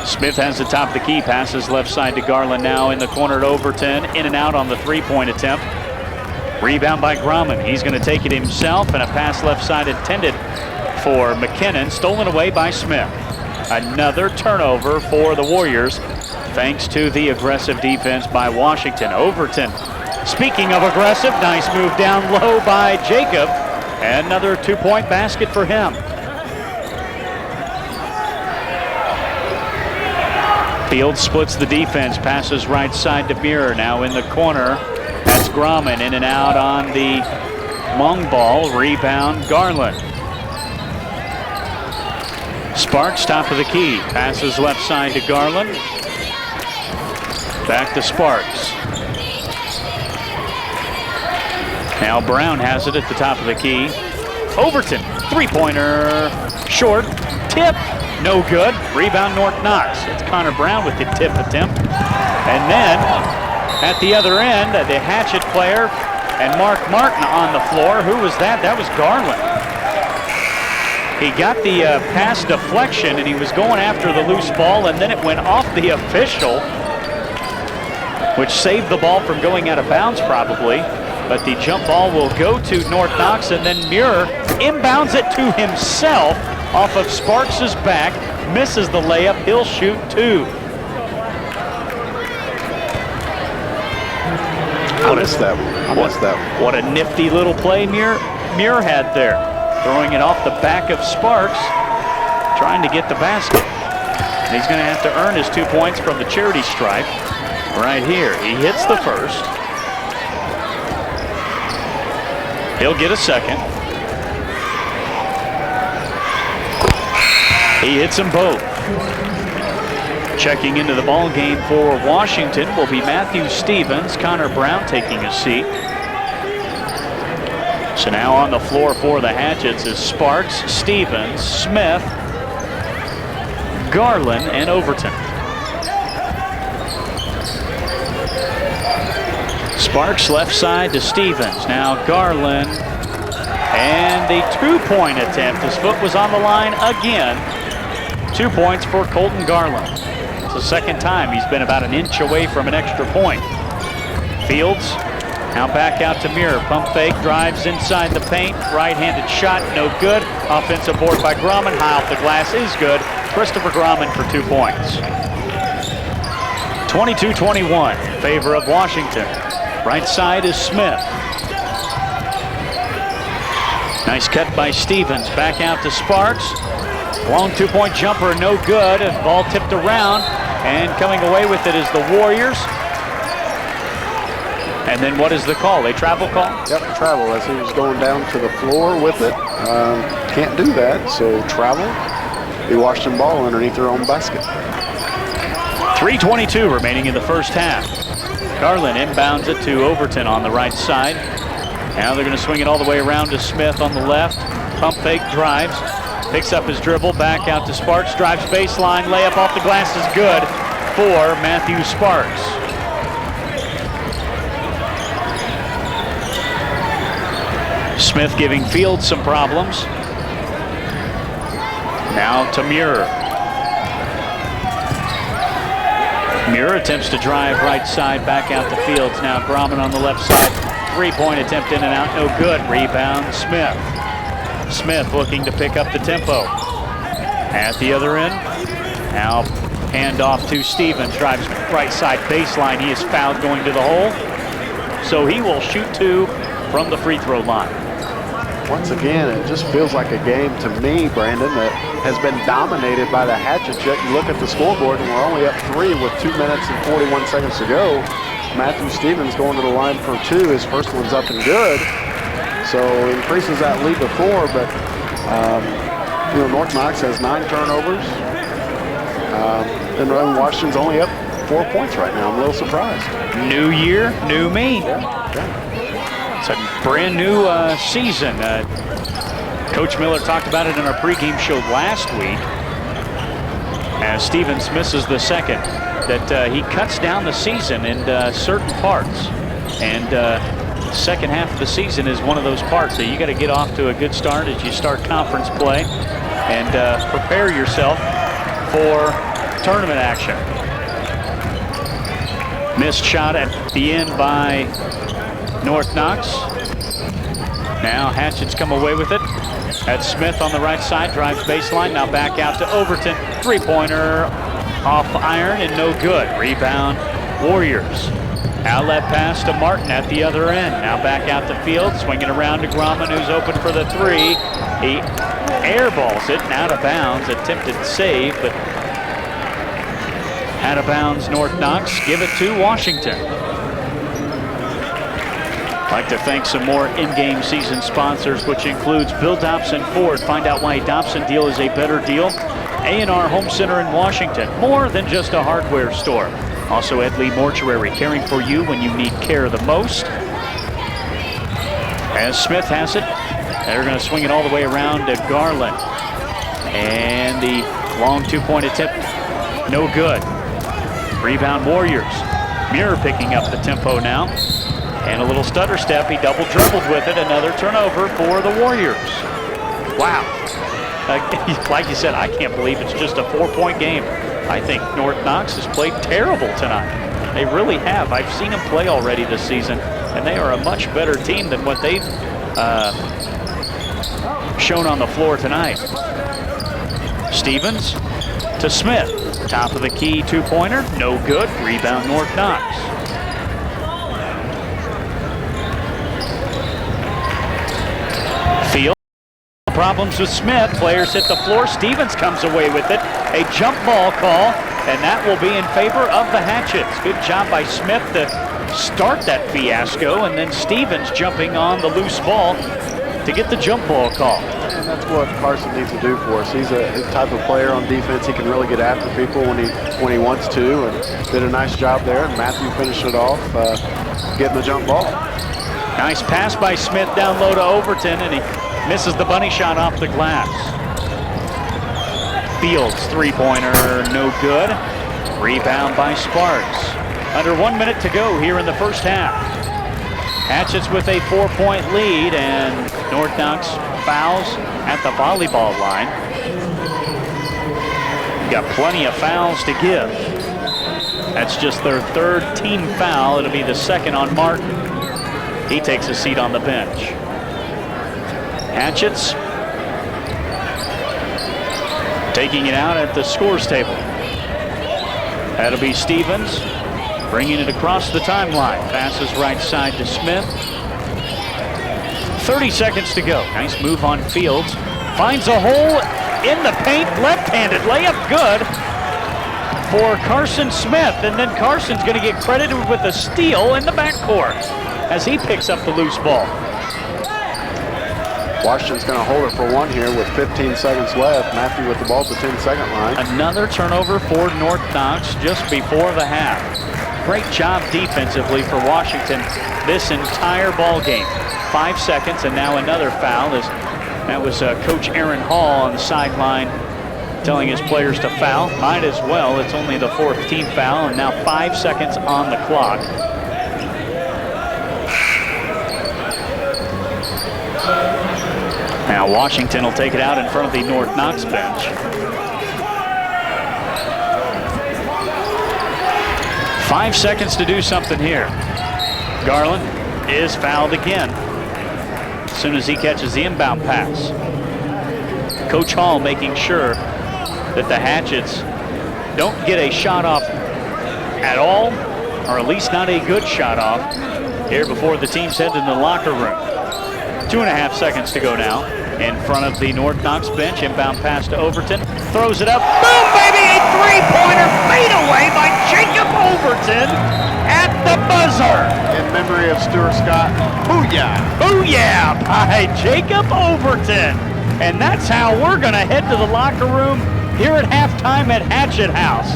Smith has the top of the key, passes left side to Garland, now in the corner to Overton, in and out on the three-point attempt. Rebound by Grauman. He's going to take it himself, and a pass left side intended for McKinnon, stolen away by Smith. Another turnover for the Warriors, thanks to the aggressive defense by Washington. Overton, speaking of aggressive, nice move down low by Jacob. Another 2-point basket for him. Fields splits the defense, passes right side to Muir. Now in the corner, that's Grauman in and out on the long ball. Rebound, Garland. Sparks, top of the key. Passes left side to Garland. Back to Sparks. Now Brown has it at the top of the key. Overton, three-pointer, short, tip, no good. Rebound, North Knox. It's Connor Brown with the tip attempt. And then at the other end, the Hatchet player and Mark Martin on the floor. Who was that? That was Garland. He got the pass deflection, and he was going after the loose ball, and then it went off the official, which saved the ball from going out of bounds probably. But the jump ball will go to North Knox, and then Muir inbounds it to himself off of Sparks' back, misses the layup. He'll shoot two. I missed that one. What a nifty little play Muir had there. Throwing it off the back of Sparks, trying to get the basket. And he's going to have to earn his 2 points from the charity stripe right here. He hits the first. He'll get a second. He hits them both. Checking into the ball game for Washington will be Matthew Stevens. Connor Brown taking a seat. So now on the floor for the Hatchets is Sparks, Stevens, Smith, Garland, and Overton. Sparks left side to Stevens. Now Garland. And the 2-point attempt. His foot was on the line again. 2 points for Colton Garland. It's the second time he's been about an inch away from an extra point. Fields now back out to Muir. Pump fake, drives inside the paint. Right-handed shot, no good. Offensive board by Grauman. High off the glass is good. Christopher Grauman for 2 points. 22-21 in favor of Washington. Right side is Smith. Nice cut by Stevens. Back out to Sparks. Long 2-point jumper, no good. Ball tipped around, and coming away with it is the Warriors. And then what is the call? A travel call? Yep, travel, as he was going down to the floor with it. Can't do that, so travel. The Washington ball underneath their own basket. 3:22 remaining in the first half. Garland inbounds it to Overton on the right side. Now they're going to swing it all the way around to Smith on the left. Pump fake, drives. Picks up his dribble, back out to Sparks, drives baseline, layup off the glass is good for Matthew Sparks. Smith giving Fields some problems. Now to Muir. Muir attempts to drive right side, back out to Fields. Now Grauman on the left side. 3-point attempt in and out, no good. Rebound, Smith. Smith looking to pick up the tempo. At the other end, now hand off to Stevens. Drives right side baseline. He is fouled going to the hole. So he will shoot two from the free throw line. Once again, it just feels like a game to me, Brandon, that has been dominated by the Hatchets. Yet you look at the scoreboard and we're only up 3 with 2 minutes and 41 seconds to go. Matthew Stevens going to the line for 2. His first one's up and good. So increases that lead to 4, but North Knox has 9 turnovers. And Washington's only up 4 points right now. I'm a little surprised. New year, new me. It's a brand new season. Coach Miller talked about it in our pregame show last week. As Stevens misses the second, that he cuts down the season in certain parts. And second half of the season is one of those parts that you got to get off to a good start as you start conference play and prepare yourself for tournament action. Missed shot at the end by North Knox. Now Hatchets come away with it. That's Smith on the right side, drives baseline, now back out to Overton. Three-pointer off iron and no good. Rebound, Warriors. Outlet pass to Martin at the other end. Now back out the field, swinging around to Grumman, who's open for the three. He airballs it and out of bounds. Attempted save, but out of bounds. North Knox give it to Washington. I'd like to thank some more in-game season sponsors, which includes Bill Dobson Ford. Find out why a Dobson deal is a better deal. A&R Home Center in Washington, more than just a hardware store. Also Ed Lee Mortuary, caring for you when you need care the most. As Smith has it, they're going to swing it all the way around to Garland. And the long two-point attempt, no good. Rebound, Warriors. Muir picking up the tempo now. And a little stutter step, he double dribbled with it. Another turnover for the Warriors. Wow. Like you said, I can't believe it's just a 4-point game. I think North Knox has played terrible tonight. They really have. I've seen them play already this season, and they are a much better team than what they've shown on the floor tonight. Stevens to Smith. Top of the key two-pointer, no good. Rebound, North Knox. Field. Problems with Smith. Players hit the floor. Stevens comes away with it. A jump ball call, and that will be in favor of the Hatchets. Good job by Smith to start that fiasco, and then Stevens jumping on the loose ball to get the jump ball call. And that's what Carson needs to do for us. He's a type of player on defense. He can really get after people when he wants to, and did a nice job there. And Matthew finished it off, getting the jump ball. Nice pass by Smith down low to Overton, and he misses the bunny shot off the glass. Fields three-pointer, no good. Rebound by Sparks. Under 1 minute to go here in the first half. Hatchets with a 4-point lead, and North Knox fouls at the volleyball line. Got plenty of fouls to give. That's just their third team foul. It'll be the second on Martin. He takes a seat on the bench. Hatchets taking it out at the scores table. That'll be Stevens bringing it across the timeline. Passes right side to Smith. 30 seconds to go. Nice move on Fields. Finds a hole in the paint. Left-handed layup good for Carson Smith. And then Carson's going to get credited with a steal in the backcourt as he picks up the loose ball. Washington's going to hold it for one here with 15 seconds left. Matthew with the ball at the 10-second line. Another turnover for North Knox just before the half. Great job defensively for Washington this entire ball game. 5 seconds, and now another foul. That was Coach Aaron Hall on the sideline telling his players to foul. Might as well. It's only the fourth team foul, and now 5 seconds on the clock. Now Washington will take it out in front of the North Knox bench. 5 seconds to do something here. Garland is fouled again as soon as he catches the inbound pass. Coach Hall making sure that the Hatchets don't get a shot off at all, or at least not a good shot off here before the teams head into the locker room. 2.5 seconds to go now in front of the North Knox bench. Inbound pass to Overton. Throws it up. Boom, baby! A three-pointer fade away by Jacob Overton at the buzzer. In memory of Stuart Scott. Booyah! Booyah by Jacob Overton. And that's how we're going to head to the locker room here at halftime at Hatchet House.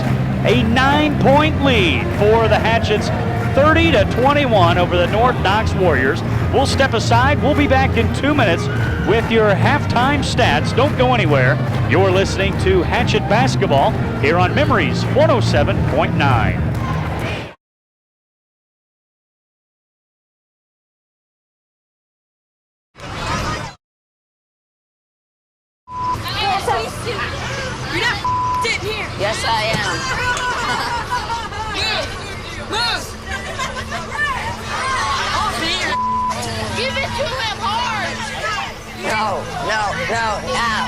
A 9-point lead for the Hatchets. 30-21 over the North Knox Warriors. We'll step aside. We'll be back in 2 minutes with your halftime stats. Don't go anywhere. You're listening to Hatchet Basketball here on Memories 107.9. You're not sitting here. Yes, I am. Move! Give it to him hard! No.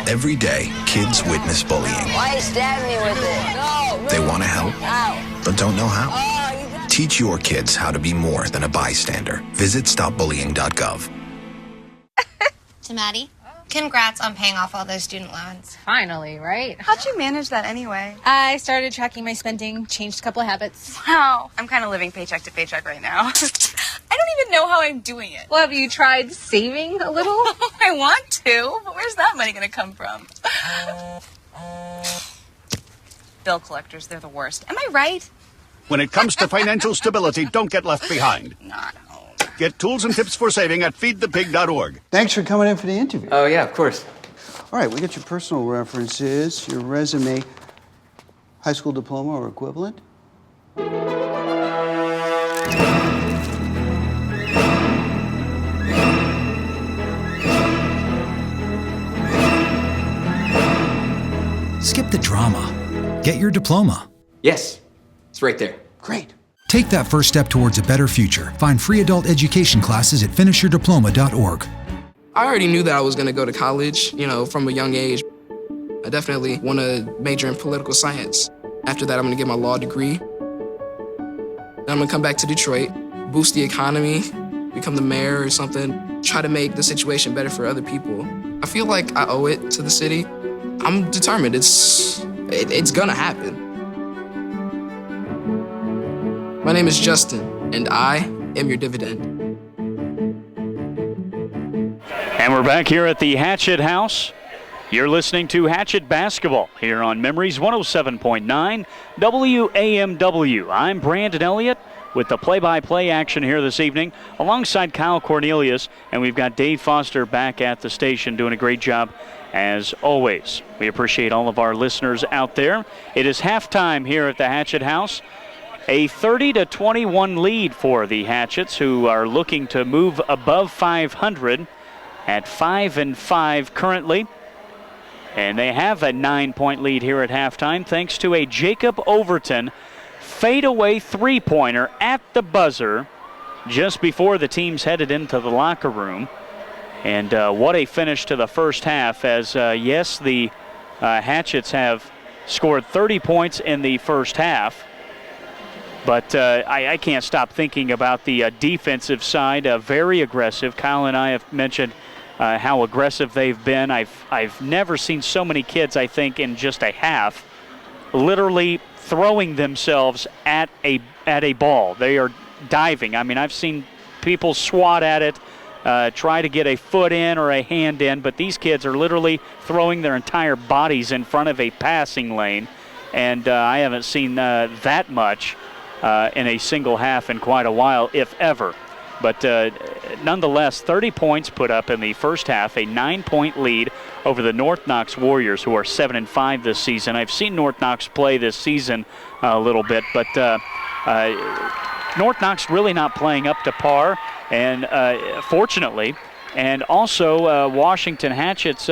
Every day, kids witness bullying. Why you stabbing me with it? No. They want to help, Ow. but don't know how. Oh, Teach your kids how to be more than a bystander. Visit stopbullying.gov. To Maddie, congrats on paying off all those student loans. Finally, right? How'd you manage that anyway? I started tracking my spending, changed a couple of habits. Wow, I'm kind of living paycheck to paycheck right now. I don't even know how I'm doing it. Well, have you tried saving a little? I want to, but where's that money going to come from? Bill collectors, they're the worst. Am I right? When it comes to financial stability, don't get left behind. Not home. Get tools and tips for saving at feedthepig.org. Thanks for coming in for the interview. Oh, yeah, of course. All right, we got your personal references, your resume, high school diploma or equivalent. Skip the drama. Get your diploma. Yes, it's right there. Great. Take that first step towards a better future. Find free adult education classes at finishyourdiploma.org. I already knew that I was going to go to college, from a young age. I definitely want to major in political science. After that, I'm going to get my law degree. Then I'm going to come back to Detroit, boost the economy, become the mayor or something, try to make the situation better for other people. I feel like I owe it to the city. I'm determined. It's going to happen. My name is Justin, and I am your dividend. And we're back here at the Hatchet House. You're listening to Hatchet Basketball here on Memories 107.9 WAMW. I'm Brandon Elliott with the play-by-play action here this evening alongside Kyle Cornelius, and we've got Dave Foster back at the station doing a great job as always. We appreciate all of our listeners out there. It is halftime here at the Hatchet House. A 30-21 lead for the Hatchets, who are looking to move above 500 at 5-5 currently. And they have a 9-point lead here at halftime thanks to a Jacob Overton fadeaway three-pointer at the buzzer just before the teams headed into the locker room. And what a finish to the first half as, yes, the Hatchets have scored 30 points in the first half. But I can't stop thinking about the defensive side. Very aggressive. Kyle and I have mentioned how aggressive they've been. I've never seen so many kids, I think, in just a half, literally throwing themselves at a ball. They are diving. I mean, I've seen people swat at it, try to get a foot in or a hand in, but these kids are literally throwing their entire bodies in front of a passing lane. And I haven't seen that much in a single half in quite a while, if ever. But nonetheless, 30 points put up in the first half, a 9-point lead over the North Knox Warriors, who are 7-5 this season. I've seen North Knox play this season a little bit, but North Knox really not playing up to par, and fortunately, and also Washington Hatchets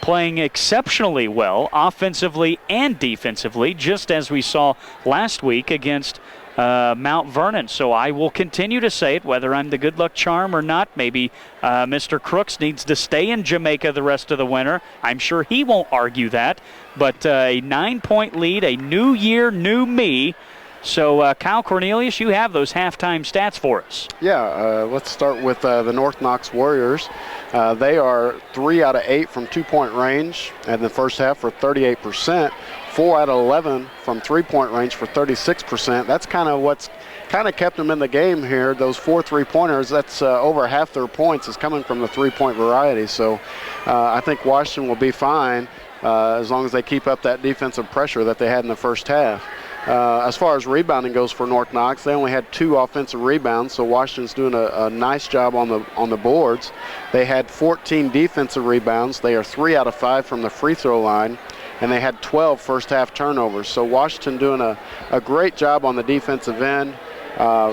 playing exceptionally well, offensively and defensively, just as we saw last week against Mount Vernon. So I will continue to say it, whether I'm the good luck charm or not. Maybe Mr. Crooks needs to stay in Jamaica the rest of the winter. I'm sure he won't argue that. But a 9-point lead, a new year, new me. So, Kyle Cornelius, you have those halftime stats for us. Yeah, let's start with the North Knox Warriors. They are 3 out of 8 from two-point range in the first half for 38%. 4 out of 11 from three-point range for 36%. That's kind of what's kind of kept them in the game here. Those 4 three-pointers, that's over half their points is coming from the three-point variety. So I think Washington will be fine as long as they keep up that defensive pressure that they had in the first half. As far as rebounding goes for North Knox, they only had 2 offensive rebounds, so Washington's doing a nice job on the boards. They had 14 defensive rebounds. They are 3 out of 5 from the free throw line, and they had 12 first half turnovers. So Washington doing a great job on the defensive end,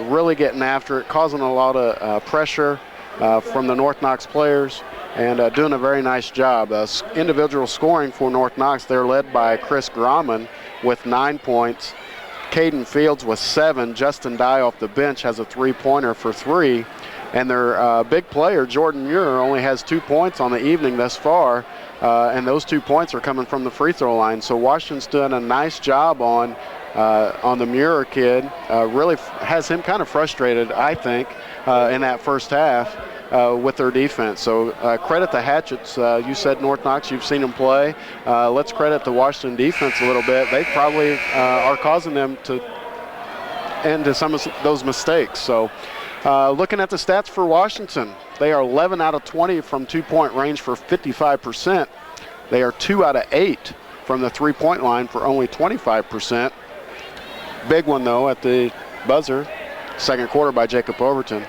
really getting after it, causing a lot of pressure from the North Knox players, and doing a very nice job. Individual scoring for North Knox, they're led by Chris Grauman with 9 points. Caden Fields with 7. Justin Dye off the bench has a three-pointer for 3. And their big player, Jordan Muir, only has 2 points on the evening thus far, and those 2 points are coming from the free throw line. So Washington's doing a nice job on the Muir kid. Really has him kind of frustrated, I think, in that first half with their defense. So credit the Hatchets. You said North Knox, you've seen them play. Let's credit the Washington defense a little bit. They probably are causing them to end to some of those mistakes. So looking at the stats for Washington, they are 11 out of 20 from 2-point range for 55%. They are 2 out of 8 from the 3-point line for only 25%. Big one, though, at the buzzer, second quarter by Jacob Overton.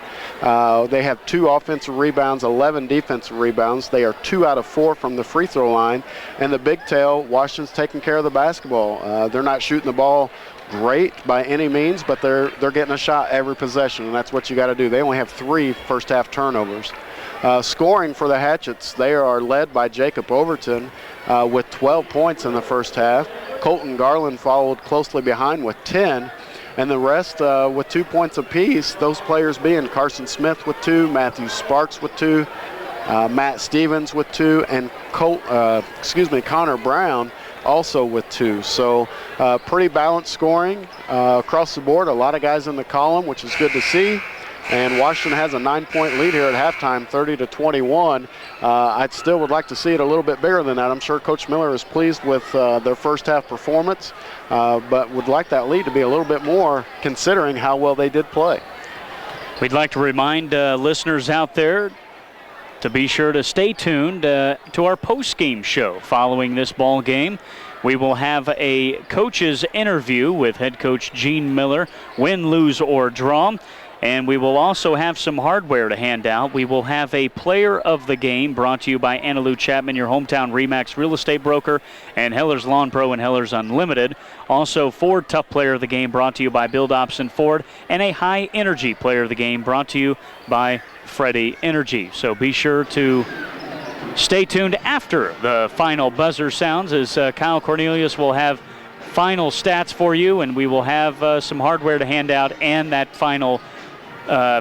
They have 2 offensive rebounds, 11 defensive rebounds. They are 2 out of 4 from the free throw line. And the big tail, Washington's taking care of the basketball. They're not shooting the ball great by any means, but they're getting a shot every possession, and that's what you got to do. They only have 3 first half turnovers. Scoring for the Hatchets, they are led by Jacob Overton with 12 points in the first half. Colton Garland followed closely behind with 10, and the rest with 2 points apiece, those players being Carson Smith with 2, Matthew Sparks with 2, Matt Stevens with 2, and Connor Brown also with 2. So pretty balanced scoring across the board. A lot of guys in the column, which is good to see. And Washington has a 9-point lead here at halftime, 30-21. I still would like to see it a little bit bigger than that. I'm sure Coach Miller is pleased with their first half performance, but would like that lead to be a little bit more considering how well they did play. We'd like to remind listeners out there to be sure to stay tuned to our post-game show following this ball game. We will have a coach's interview with head coach Gene Miller, win, lose, or draw. And we will also have some hardware to hand out. We will have a player of the game brought to you by Anna Lou Chapman, your hometown RE/MAX real estate broker, and Heller's Lawn Pro and Heller's Unlimited. Also, Ford Tough Player of the Game brought to you by Bill Dobson Ford, and a High Energy Player of the Game brought to you by Freddie Energy. So be sure to stay tuned after the final buzzer sounds, as Kyle Cornelius will have final stats for you, and we will have some hardware to hand out and that final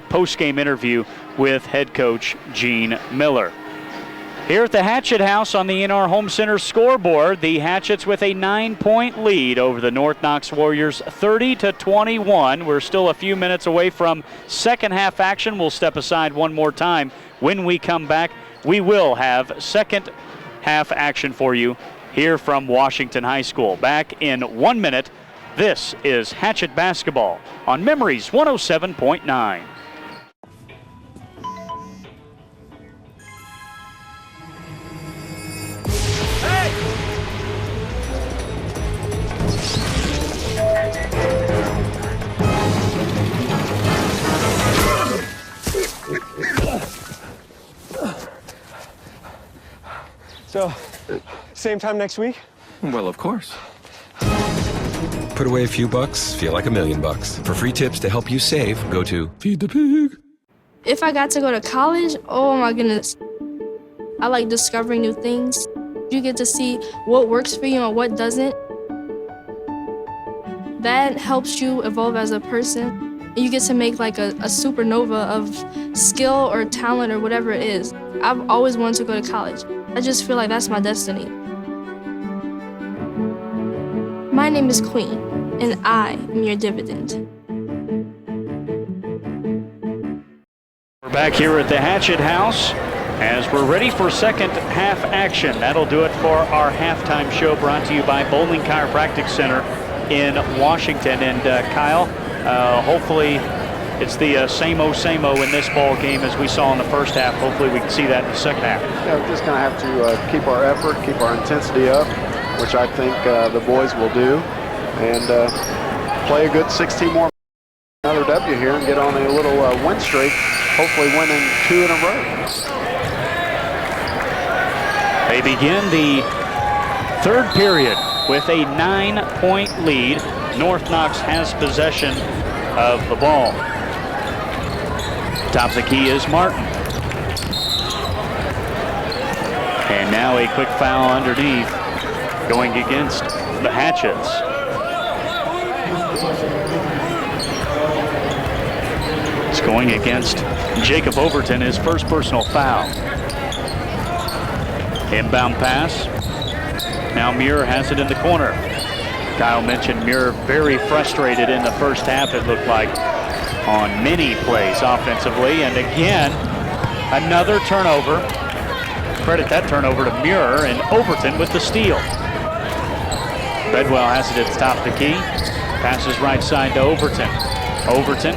post-game interview with head coach Gene Miller. Here at the Hatchet House on the NR Home Center scoreboard, the Hatchets with a 9-point lead over the North Knox Warriors, 30-21. We're still a few minutes away from second half action. We'll step aside one more time. When we come back, we will have second half action for you here from Washington High School. Back in 1 minute. This is Hatchet Basketball on Memories 107.9. So, same time next week? Well, of course. Put away a few bucks, feel like $1 million. For free tips to help you save, go to Feed the Pig. If I got to go to college, oh my goodness. I like discovering new things. You get to see what works for you and what doesn't. That helps you evolve as a person. You get to make like a supernova of skill or talent or whatever it is. I've always wanted to go to college. I just feel like that's my destiny. My name is Queen, and I am your dividend. We're back here at the Hatchet House as we're ready for second half action. That'll do it for our halftime show, brought to you by Bowling Chiropractic Center in Washington. And Kyle, hopefully it's the same-o in this ball game as we saw in the first half. Hopefully we can see that in the second half. Yeah, we're just going to have to keep our effort, keep our intensity up, which I think the boys will do, and play a good 16 more. Another W here and get on a little win streak, hopefully winning 2 in a row. They begin the third period with a 9-point lead. North Knox has possession of the ball. Top of the key is Martin. And now a quick foul underneath, going against the Hatchets. Going against Jacob Overton, his first personal foul. Inbound pass. Now Muir has it in the corner. Kyle mentioned Muir very frustrated in the first half, it looked like, on many plays offensively. And again, another turnover. Credit that turnover to Muir, and Overton with the steal. Bedwell has it at the top of the key. Passes right side to Overton. Overton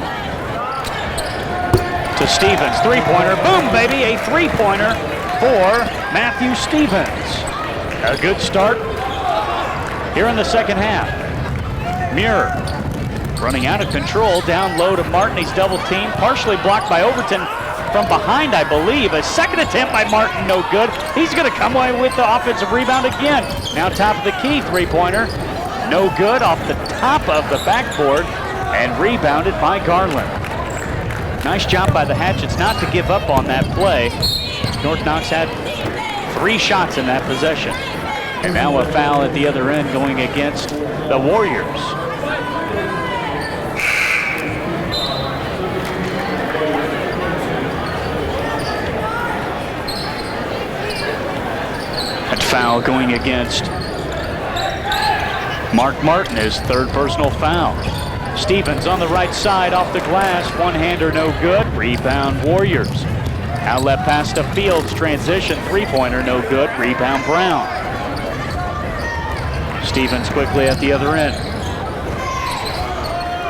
to Stevens. Three-pointer. Boom, baby. A three-pointer for Matthew Stevens. A good start here in the second half. Muir running out of control. Down low to Martin. He's double teamed. Partially blocked by Overton from behind, I believe. A second attempt by Martin, no good. He's going to come away with the offensive rebound again. Now top of the key, three-pointer. No good, off the top of the backboard, and rebounded by Garland. Nice job by the Hatchets not to give up on that play. North Knox had 3 shots in that possession. And now a foul at the other end going against the Warriors. That foul going against Mark Martin, his third personal foul. Stevens on the right side off the glass. One-hander no good. Rebound Warriors. Outlet pass to Fields. Transition. Three-pointer no good. Rebound Brown. Stevens quickly at the other end.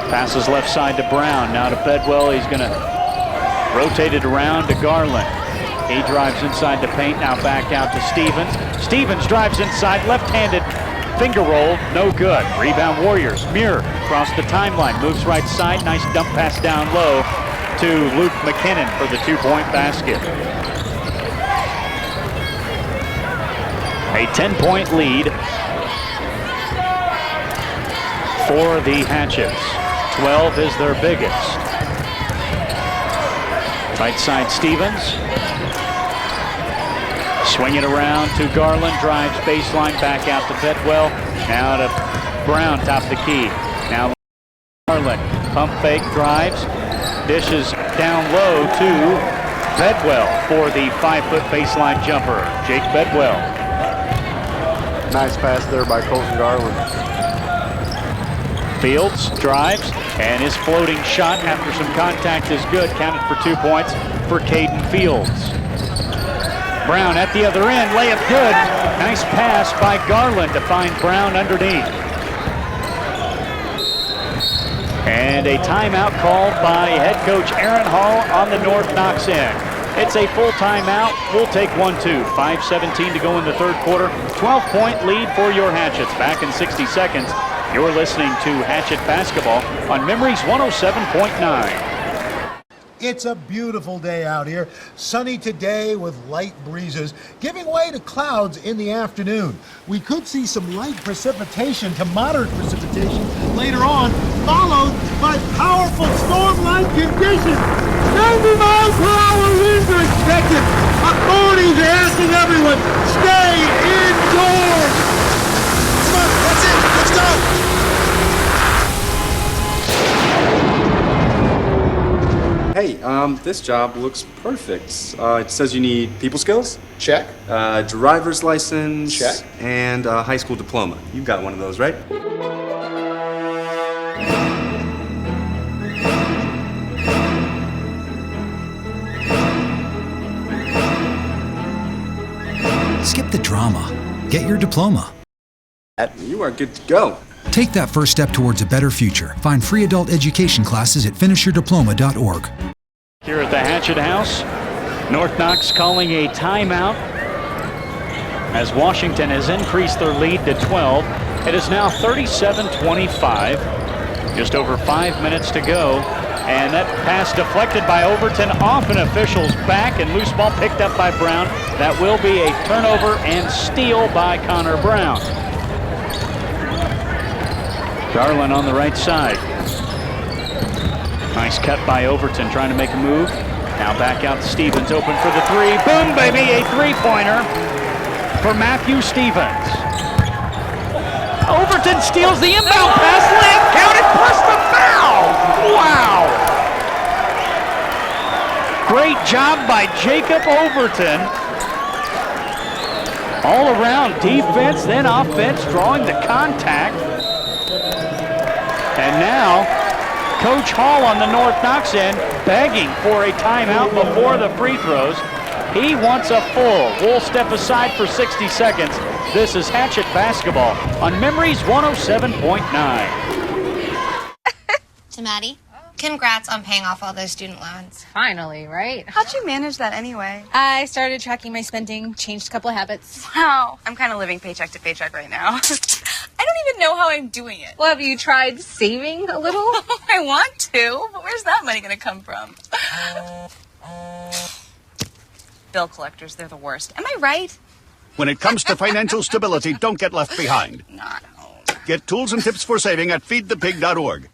Passes left side to Brown. Now to Bedwell. He's going to rotate it around to Garland. He drives inside the paint. Now back out to Stevens. Stevens drives inside. Left-handed finger roll, no good. Rebound Warriors. Muir across the timeline, moves right side. Nice dump pass down low to Luke McKinnon for the 2-point basket. A 10-point lead for the Hatchets. 12 is their biggest. Right side Stevens. Swing it around to Garland, drives baseline, back out to Bedwell. Now to Brown, top of the key. Now Garland, pump fake, drives, dishes down low to Bedwell for the 5-foot baseline jumper. Jake Bedwell. Nice pass there by Colton Garland. Fields drives, and his floating shot after some contact is good. Counted for 2 points for Caden Fields. Brown at the other end, layup good. Nice pass by Garland to find Brown underneath. And a timeout called by head coach Aaron Hall on the North Knox end. It's a full timeout. We'll take 1-2. 5:17 to go in the third quarter. 12-point lead for your Hatchets. Back in 60 seconds. You're listening to Hatchet Basketball on Memories 107.9. It's a beautiful day out here. Sunny today with light breezes, giving way to clouds in the afternoon. We could see some light precipitation to moderate precipitation later on, followed by powerful storm-like conditions. 90 miles per hour winds are expected. Authorities are asking everyone, stay indoors. Come on, that's it. Let's go. Hey, this job looks perfect. It says you need people skills? Check. Driver's license? Check. And a high school diploma. You've got one of those, right? Skip the drama. Get your diploma. You are good to go. Take that first step towards a better future. Find free adult education classes at finishyourdiploma.org. Here at the Hatchet House, North Knox calling a timeout as Washington has increased their lead to 12. It is now 37-25, just over 5 minutes to go. And that pass deflected by Overton off an official's back, and loose ball picked up by Brown. That will be a turnover and steal by Connor Brown. Garland on the right side. Nice cut by Overton, trying to make a move. Now back out to Stevens, open for the three. Boom, baby, a three-pointer for Matthew Stevens. Overton steals the inbound pass, layup counted, plus the foul. Wow. job by Jacob Overton. All around defense, then offense, drawing the contact. And now, Coach Hall on the North Knox end, begging for a timeout before the free throws. He wants a full. We'll step aside for 60 seconds. This is Hatchet Basketball on Memories 107.9. To Maddie, congrats on paying off all those student loans. Finally, right? How'd you manage that anyway? I started tracking my spending, changed a couple of habits. Wow. I'm kind of living paycheck to paycheck right now. I don't even know how I'm doing it. Well, have you tried saving a little? I want to, but where's that money going to come from? Bill collectors, they're the worst. Am I right? When it comes to financial stability, don't get left behind. Not home. Get tools and tips for saving at feedthepig.org.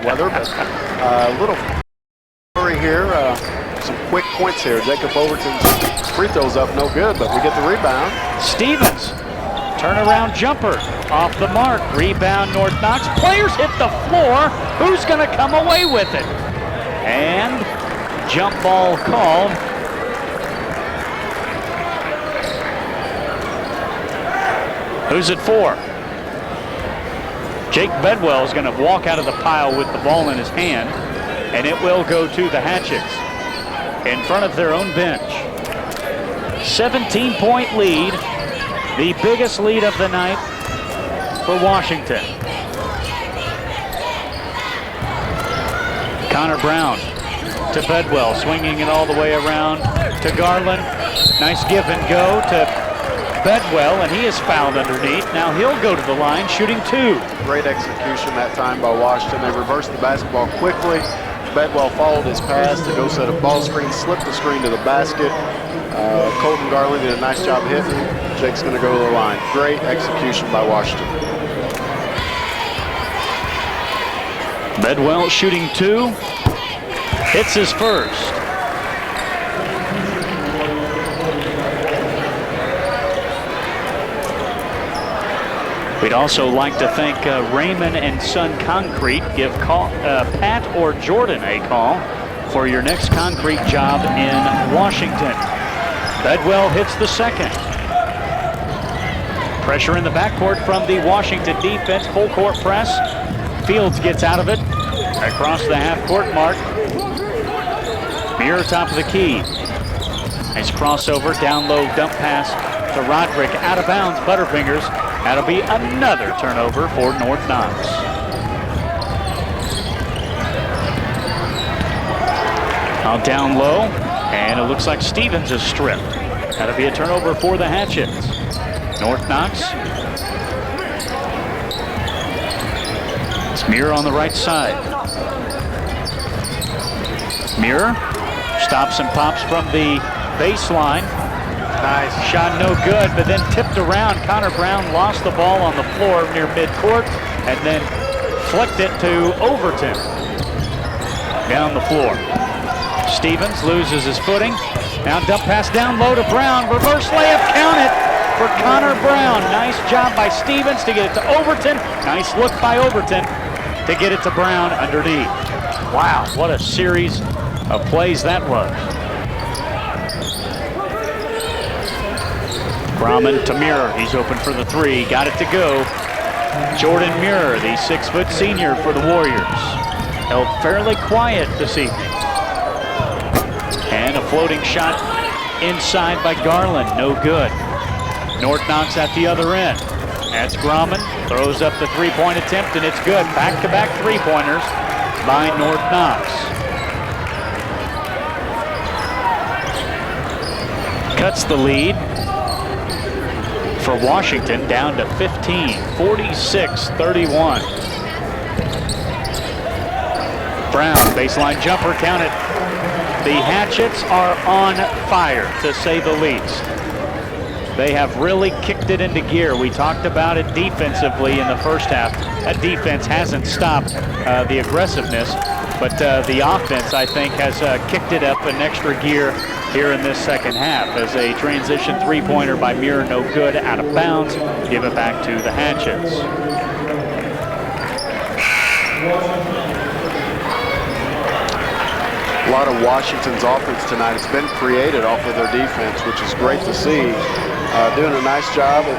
Weather, but a little hurry here. Some quick points here. Jacob Overton's free throws up, no good, but we get the rebound. Stevens, turnaround jumper off the mark. Rebound North Knox. Players hit the floor. Who's going to come away with it? And jump ball called. Who's it for? Jake Bedwell is going to walk out of the pile with the ball in his hand, and it will go to the Hatchets in front of their own bench. 17-point lead, the biggest lead of the night for Washington. Connor Brown to Bedwell, swinging it all the way around to Garland. Nice give and go to Bedwell, and he is fouled underneath. Now he'll go to the line, shooting two. Great execution that time by Washington. They reversed the basketball quickly. Bedwell followed his pass to go set a ball screen, slipped the screen to the basket. Colton Garland did a nice job hitting. Jake's going to go to the line. Great execution by Washington. Bedwell shooting two. Hits his first. We'd also like to thank Raymond and Son Concrete. Give Pat or Jordan a call for your next concrete job in Washington. Bedwell hits the second. Pressure in the backcourt from the Washington defense. Full court press. Fields gets out of it. Across the half-court mark. Mirror top of the key. Nice crossover. Down low dump pass to Roderick. Out of bounds. Butterfingers. That'll be another turnover for North Knox. Now down low, and it looks like Stevens is stripped. That'll be a turnover for the Hatchets. North Knox. It's Mirror on the right side. Mirror stops and pops from the baseline. Nice shot, no good, but then tipped around. Connor Brown lost the ball on the floor near midcourt and then flicked it to Overton. Down the floor. Stevens loses his footing. Now dump pass down low to Brown. Reverse layup, count it for Connor Brown. Nice job by Stevens to get it to Overton. Nice look by Overton to get it to Brown underneath. Wow, what a series of plays that was. Grauman to Mirror. He's open for the three. Got it to go. Jordan Mirror, the 6-foot senior for the Warriors. Held fairly quiet this evening. And a floating shot inside by Garland. No good. North Knox at the other end. That's Grauman. Throws up the three-point attempt, and it's good. Back-to-back three-pointers by North Knox. Cuts the lead for Washington down to 15, 46-31. Brown, baseline jumper, count it. The Hatchets are on fire, to say the least. They have really kicked it into gear. We talked about it defensively in the first half. That defense hasn't stopped the aggressiveness, but the offense, I think, has kicked it up an extra gear here in this second half as a transition three-pointer by Muir, no good, out of bounds. Give it back to the Hatchets. A lot of Washington's offense tonight has been created off of their defense, which is great to see. Doing a nice job. It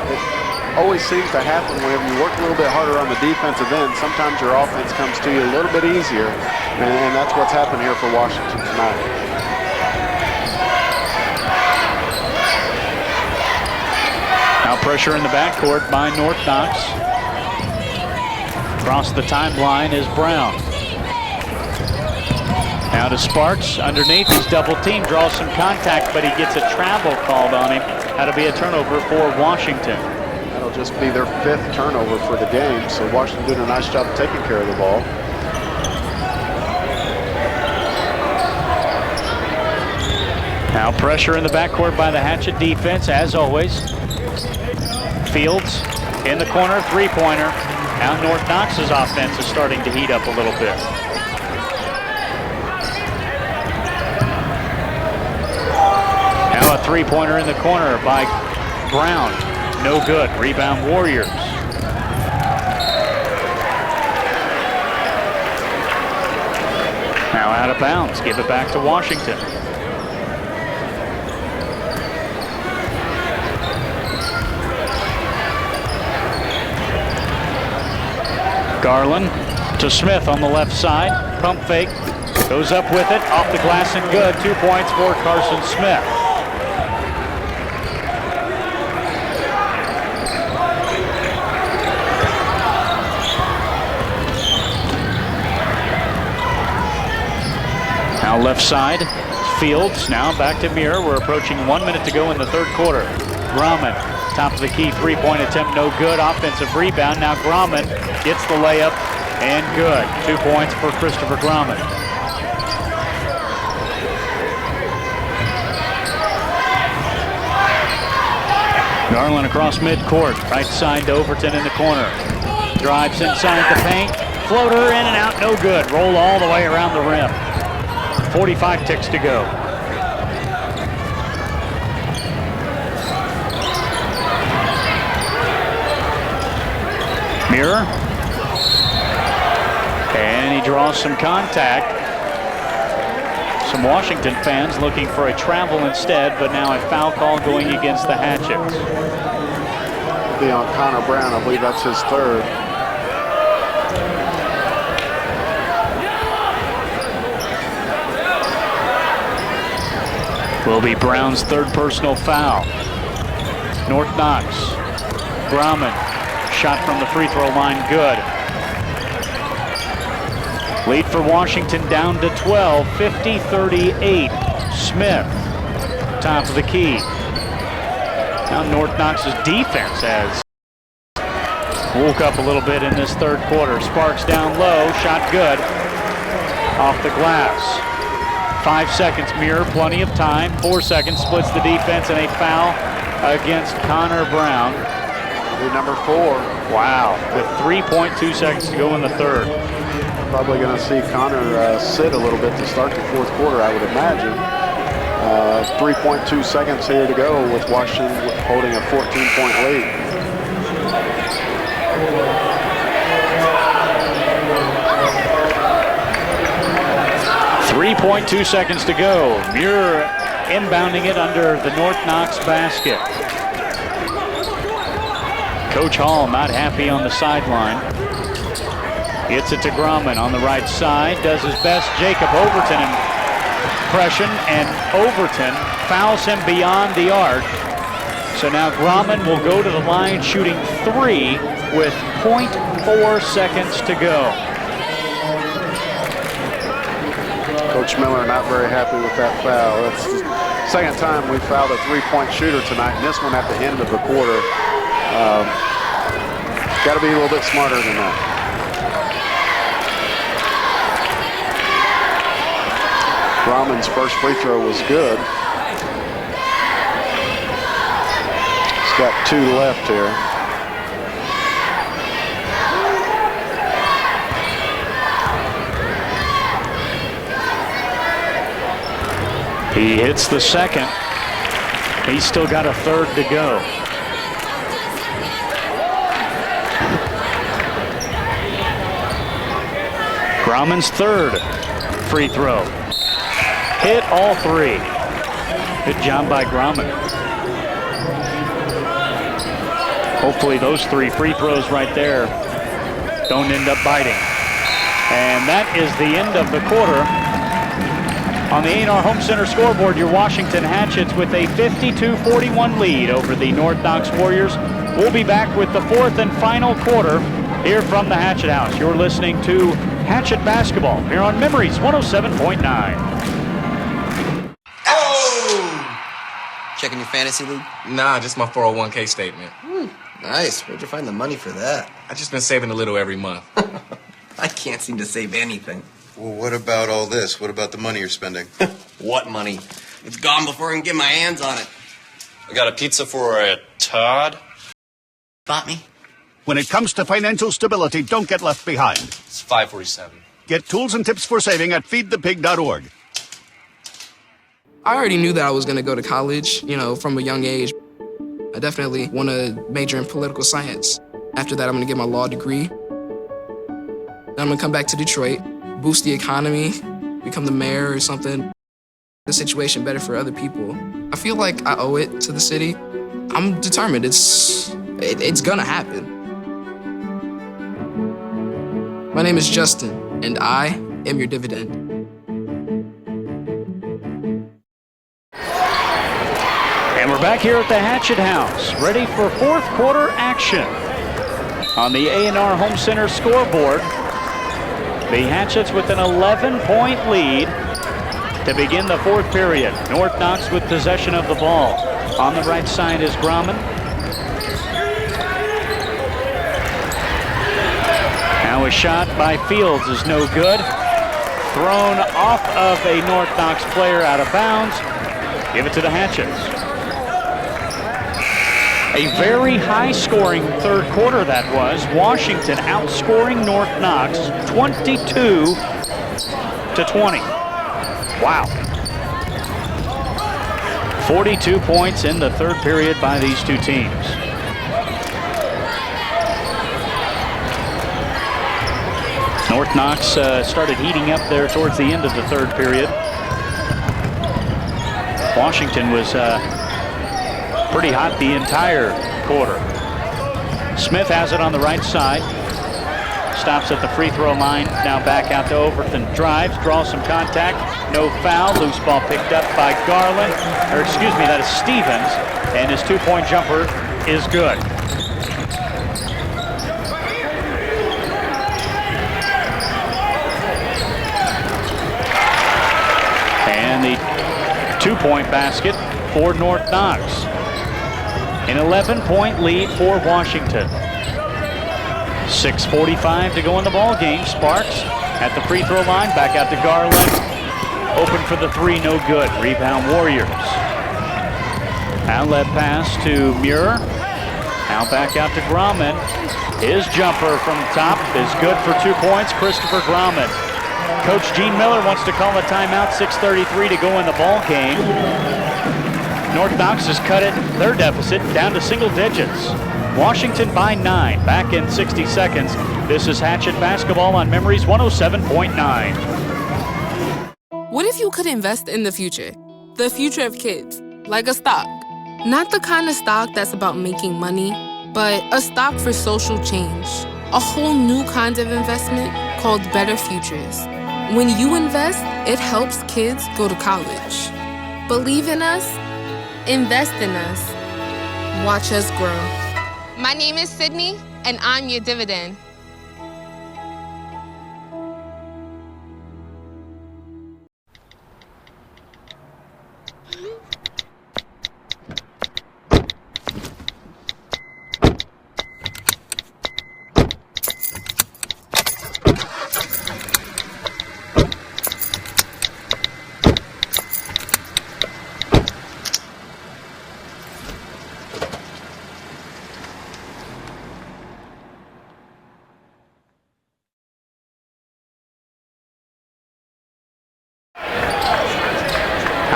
always seems to happen whenever you work a little bit harder on the defensive end. Sometimes your offense comes to you a little bit easier, and that's what's happened here for Washington tonight. Now pressure in the backcourt by North Knox. Across the timeline is Brown. Now to Sparks, underneath, he's double teamed, draws some contact, but he gets a travel called on him. That'll be a turnover for Washington. That'll just be their 5th turnover for the game, so Washington doing a nice job of taking care of the ball. Now pressure in the backcourt by the Hatchet defense, as always. Fields in the corner, three-pointer. Now North Knox's offense is starting to heat up a little bit. Now a three-pointer in the corner by Brown. No good. Rebound Warriors. Now out of bounds. Give it back to Washington. Garland to Smith on the left side. Pump fake. Goes up with it. Off the glass and good. 2 points for Carson Smith. Now left side, Fields, now back to Muir. We're approaching 1 minute to go in the third quarter. Grumman, top of the key, three-point attempt, no good. Offensive rebound, now Grumman gets the layup and good. 2 points for Christopher Grumman. Garland across midcourt, right side to Overton in the corner. Drives inside the paint, floater in and out, no good. Roll all the way around the rim. 45 ticks to go. Muir. And he draws some contact. Some Washington fans looking for a travel instead, but now a foul call going against the Hatchets. Be on Connor Brown, I believe that's his 3rd. Will be Brown's 3rd personal foul. North Knox. Grumman. Shot from the free throw line, good. Lead for Washington down to 12, 50-38. Smith, top of the key. Now North Knox's defense has woke up a little bit in this third quarter. Sparks down low, shot good. Off the glass. 5 seconds, Muir, plenty of time. 4 seconds, splits the defense, and a foul against Connor Brown. Number 4. Wow, with 3.2 seconds to go in the third. Probably going to see Connor sit a little bit to start the fourth quarter, I would imagine. 3.2 seconds here to go with Washington holding a 14-point lead. .2 seconds to go. Muir inbounding it under the North Knox basket. Coach Hall not happy on the sideline. Gets it to Grumman on the right side. Does his best. Jacob Overton impression, and Overton fouls him beyond the arc. So now Grumman will go to the line shooting 3 with .4 seconds to go. Coach Miller not very happy with that foul. That's the second time we fouled a 3-point shooter tonight, and this one at the end of the quarter. Got to be a little bit smarter than that. Grauman's first free throw was good. He's got 2 left here. He hits the second. He's still got a third to go. Grauman's third free throw. Hit all 3. Good job by Grauman. Hopefully those 3 free throws right there don't end up biting. And that is the end of the quarter. On the A&R Home Center scoreboard, your Washington Hatchets with a 52-41 lead over the North Knox Warriors. We'll be back with the 4th and final quarter here from the Hatchet House. You're listening to Hatchet Basketball here on Memories 107.9. Oh! Checking your fantasy league? Nah, just my 401k statement. Nice. Where'd you find the money for that? I just been saving a little every month. I can't seem to save anything. Well, what about all this? What about the money you're spending? What money? It's gone before I can get my hands on it. I got a pizza for a Todd. Bought me? When it comes to financial stability, don't get left behind. It's $5.47. Get tools and tips for saving at feedthepig.org. I already knew that I was going to go to college, from a young age. I definitely want to major in political science. After that, I'm going to get my law degree. Then I'm going to come back to Detroit, boost the economy, become the mayor or something. The situation better for other people. I feel like I owe it to the city. I'm determined. It's gonna happen. My name is Justin, and I am your dividend. And we're back here at the Hatchet House, ready for 4th quarter action. On the A&R Home Center scoreboard, the Hatchets with an 11-point lead to begin the 4th period. North Knox with possession of the ball. On the right side is Grauman. Now a shot by Fields is no good. Thrown off of a North Knox player out of bounds. Give it to the Hatchets. A very high-scoring 3rd quarter that was. Washington outscoring North Knox 22-20. Wow. 42 points in the 3rd period by these 2 teams. North Knox started heating up there towards the end of the 3rd period. Washington was pretty hot the entire quarter. Smith has it on the right side. Stops at the free throw line. Now back out to Overton. Drives, draws some contact. No foul. Loose ball picked up by Garland. Or excuse me, that is Stevens. And his 2-point jumper is good. And the 2-point basket for North Knox. An 11-point lead for Washington. 6:45 to go in the ball game. Sparks at the free throw line. Back out to Garland. Open for the 3, no good. Rebound Warriors. Outlet pass to Muir. Now back out to Grauman. His jumper from the top is good for 2 points. Christopher Grauman. Coach Gene Miller wants to call a timeout. 6:33 to go in the ball game. North Knox has cut their deficit down to single digits. Washington by 9. Back in 60 seconds. This is Hatchet Basketball on Memories 107.9. What if you could invest in the future? The future of kids, like a stock. Not the kind of stock that's about making money, but a stock for social change. A whole new kind of investment called Better Futures. When you invest, it helps kids go to college. Believe in us, invest in us, watch us grow. My name is Sydney, and I'm your dividend.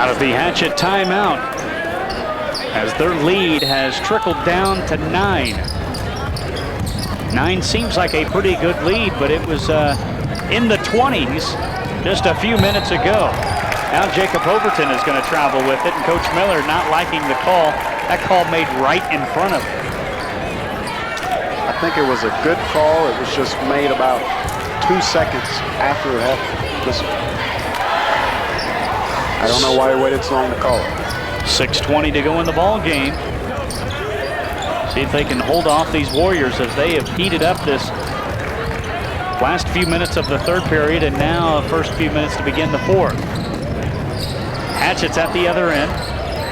Out of the Hatchet timeout, as their lead has trickled down to 9. 9 seems like a pretty good lead, but it was in the 20s just a few minutes ago. Now Jacob Overton is going to travel with it, and Coach Miller not liking the call. That call made right in front of him. I think it was a good call. It was just made about 2 seconds after it happened. I don't know why he waited so long to call it. 6:20 to go in the ball game. See if they can hold off these Warriors as they have heated up this last few minutes of the third period, and now the first few minutes to begin the fourth. Hatchet's at the other end.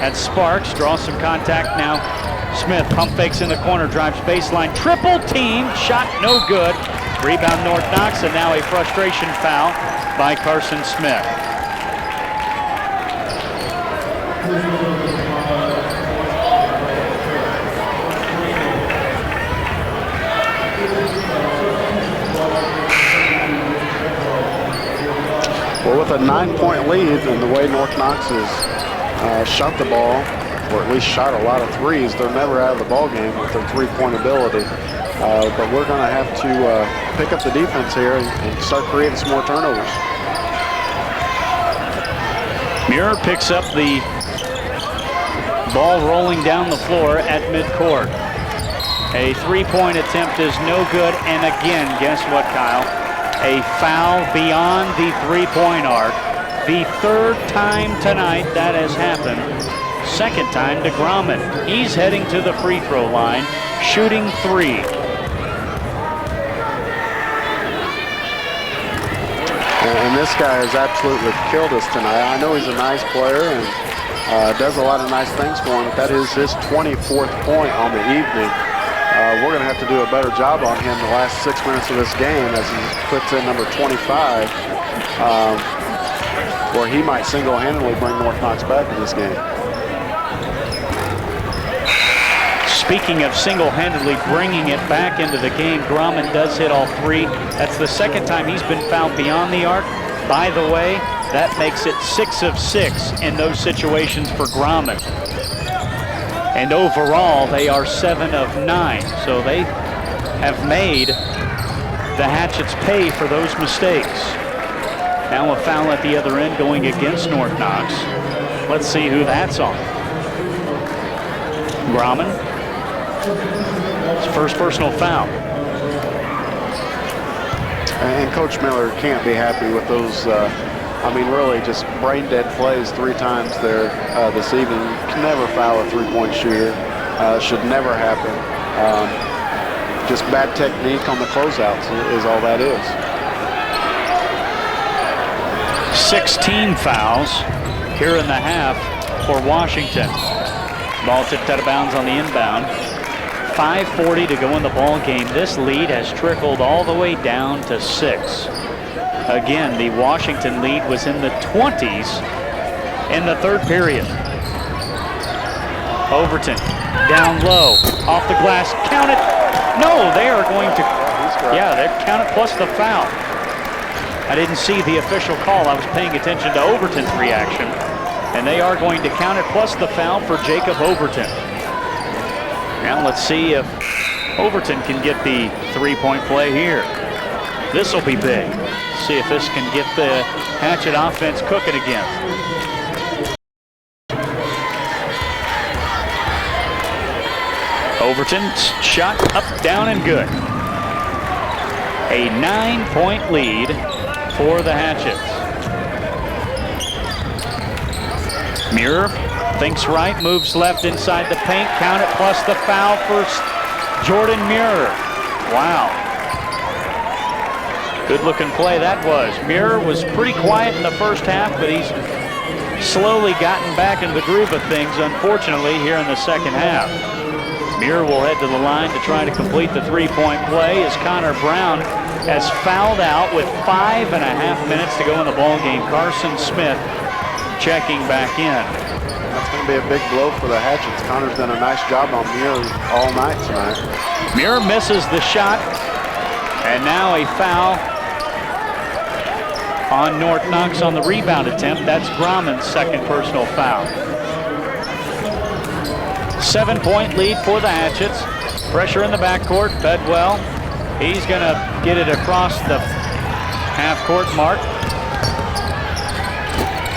At Sparks, draws some contact now. Smith pump fakes in the corner, drives baseline, triple team, shot no good. Rebound North Knox, and now a frustration foul by Carson Smith. Well, with a 9-point lead and the way North Knox has shot the ball, or at least shot a lot of threes, they're never out of the ball game with their three-point ability. But we're going to have to pick up the defense here and start creating some more turnovers. Muir picks up the ball rolling down the floor at midcourt. A three-point attempt is no good, and again, guess what, Kyle? A foul beyond the three-point arc. The third time tonight that has happened. Second time to Grauman. He's heading to the free throw line, shooting 3. And this guy has absolutely killed us tonight. I know he's a nice player and does a lot of nice things for him, but that is his 24th point on the evening. We're going to have to do a better job on him the last 6 minutes of this game as he puts in number 25, where he might single-handedly bring North Knox back in this game. Speaking of single-handedly bringing it back into the game, Grauman does hit all 3. That's the second time he's been fouled beyond the arc. By the way, that makes it 6 of 6 in those situations for Grauman. And overall, they are 7 of 9. So they have made the Hatchets pay for those mistakes. Now a foul at the other end going against North Knox. Let's see who that's on. Grauman. His first personal foul. And Coach Miller can't be happy with those, really just brain-dead plays 3 times there this evening. You can never foul a three-point shooter. Should never happen. Just bad technique on the closeouts is all that is. 16 fouls here in the half for Washington. Ball tipped out of bounds on the inbound. 5:40 to go in the ball game. This lead has trickled all the way down to 6. Again, the Washington lead was in the 20s in the third period. Overton down low, off the glass, count it. No, they are going to, they count it plus the foul. I didn't see the official call. I was paying attention to Overton's reaction. And they are going to count it plus the foul for Jacob Overton. Now let's see if Overton can get the three-point play here. This will be big. See if this can get the Hatchet offense cooking again. Overton's shot up, down, and good. A 9-point lead for the Hatchets. Muir thinks right, moves left inside the paint, count it plus the foul for Jordan Muir. Wow. Good looking play that was. Muir was pretty quiet in the first half, but he's slowly gotten back into the groove of things, unfortunately, here in the second half. Muir will head to the line to try to complete the three-point play as Connor Brown has fouled out with 5.5 minutes to go in the ball game. Carson Smith checking back in. That's going to be a big blow for the Hatchets. Connor's done a nice job on Muir all night tonight. Muir misses the shot, and now a foul on North Knox on the rebound attempt. That's Grauman's second personal foul. 7-point lead for the Hatchets. Pressure in the backcourt. Bedwell, he's going to get it across the half-court mark.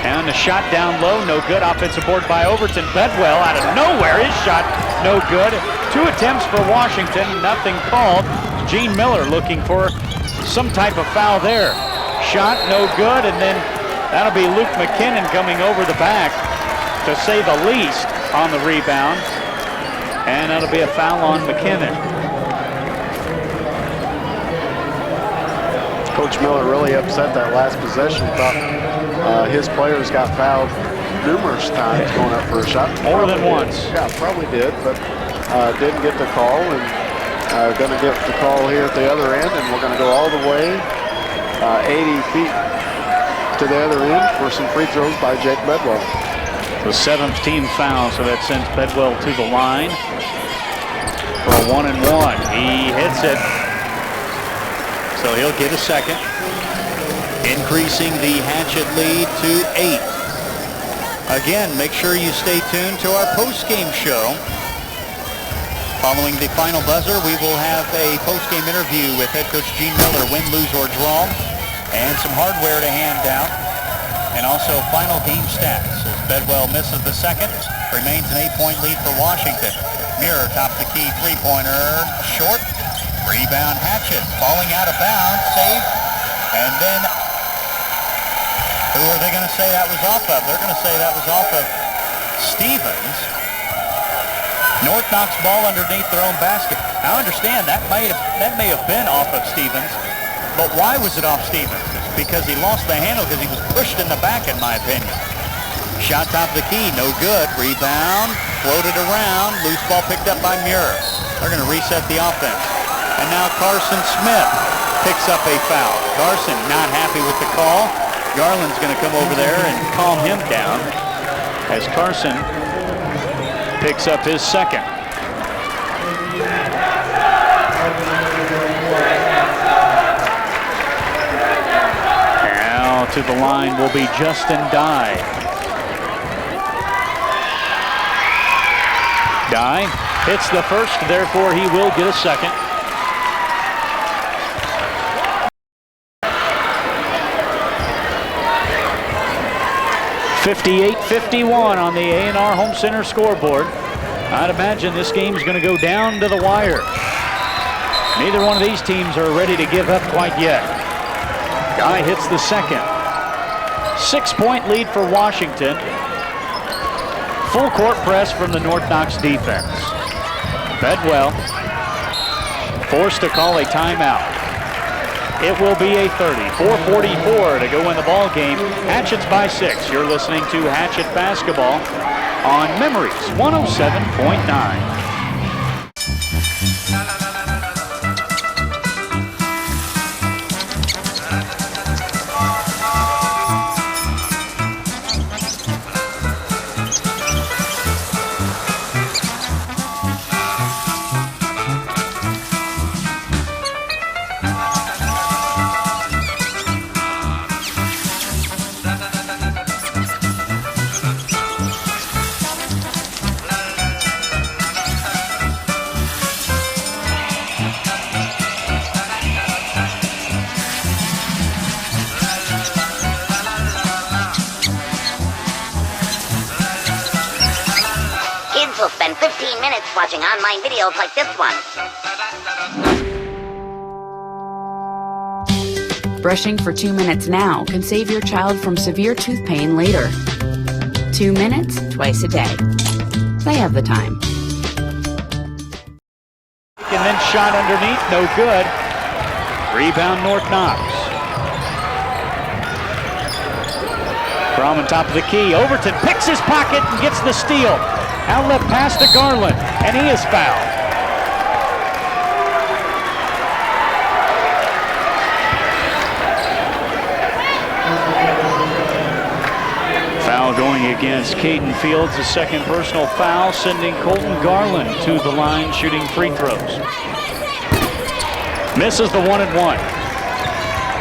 And a shot down low, no good. Offensive board by Overton. Bedwell out of nowhere, his shot no good. 2 attempts for Washington, nothing called. Gene Miller looking for some type of foul there. Shot no good, and then that'll be Luke McKinnon coming over the back, to say the least, on the rebound. And that'll be a foul on McKinnon. Coach Miller really upset that last possession. Thought his players got fouled numerous times going up for a shot. More than once. Yeah, probably did, but didn't get the call, and going to get the call here at the other end, and we're going to go all the way 80 feet to the other end for some free throws by Jake Bedwell. The 7th team foul, so that sends Bedwell to the line for a 1-and-1. He hits it, so he'll get a second, increasing the Hatchet lead to 8. Again, make sure you stay tuned to our post-game show. Following the final buzzer, we will have a post-game interview with head coach Gene Miller, win, lose, or draw, and some hardware to hand out, and also final game stats. As Bedwell misses the second, remains an 8-point lead for Washington. Mirror top the key three-pointer, short. Rebound Hatchet, falling out of bounds, saved, and then who are they going to say that was off of? They're going to say that was off of Stevens. North Knox ball underneath their own basket. Now I understand that may have been off of Stevens, but why was it off Stevens? Because he lost the handle, because he was pushed in the back, in my opinion. Shot top of the key, no good. Rebound, floated around, loose ball picked up by Muir. They're going to reset the offense. And now Carson Smith picks up a foul. Carson not happy with the call. Garland's going to come over there and calm him down as Carson picks up his second. Now to the line will be Justin Dye. Dye hits the first, therefore he will get a second. .58-51 on the A&R Home Center scoreboard. I'd imagine this game's going to go down to the wire. Neither one of these teams are ready to give up quite yet. Guy hits the second. 6-point lead for Washington. Full court press from the North Knox defense. Bedwell forced to call a timeout. It will be a 30. 4:44 to go in the ball game. Hatchets by 6. You're listening to Hatchet Basketball on Memories 107.9. Spend 15 minutes watching online videos like this one. Brushing for 2 minutes now can save your child from severe tooth pain later. 2 minutes, twice a day. They have the time. And then shot underneath, no good. Rebound North Knox. Brahman top of the key. Overton picks his pocket and gets the steal. Outlet pass to Garland, and he is fouled. Foul going against Caden Fields, a second personal foul, sending Colton Garland to the line shooting free throws. Misses the 1-and-1.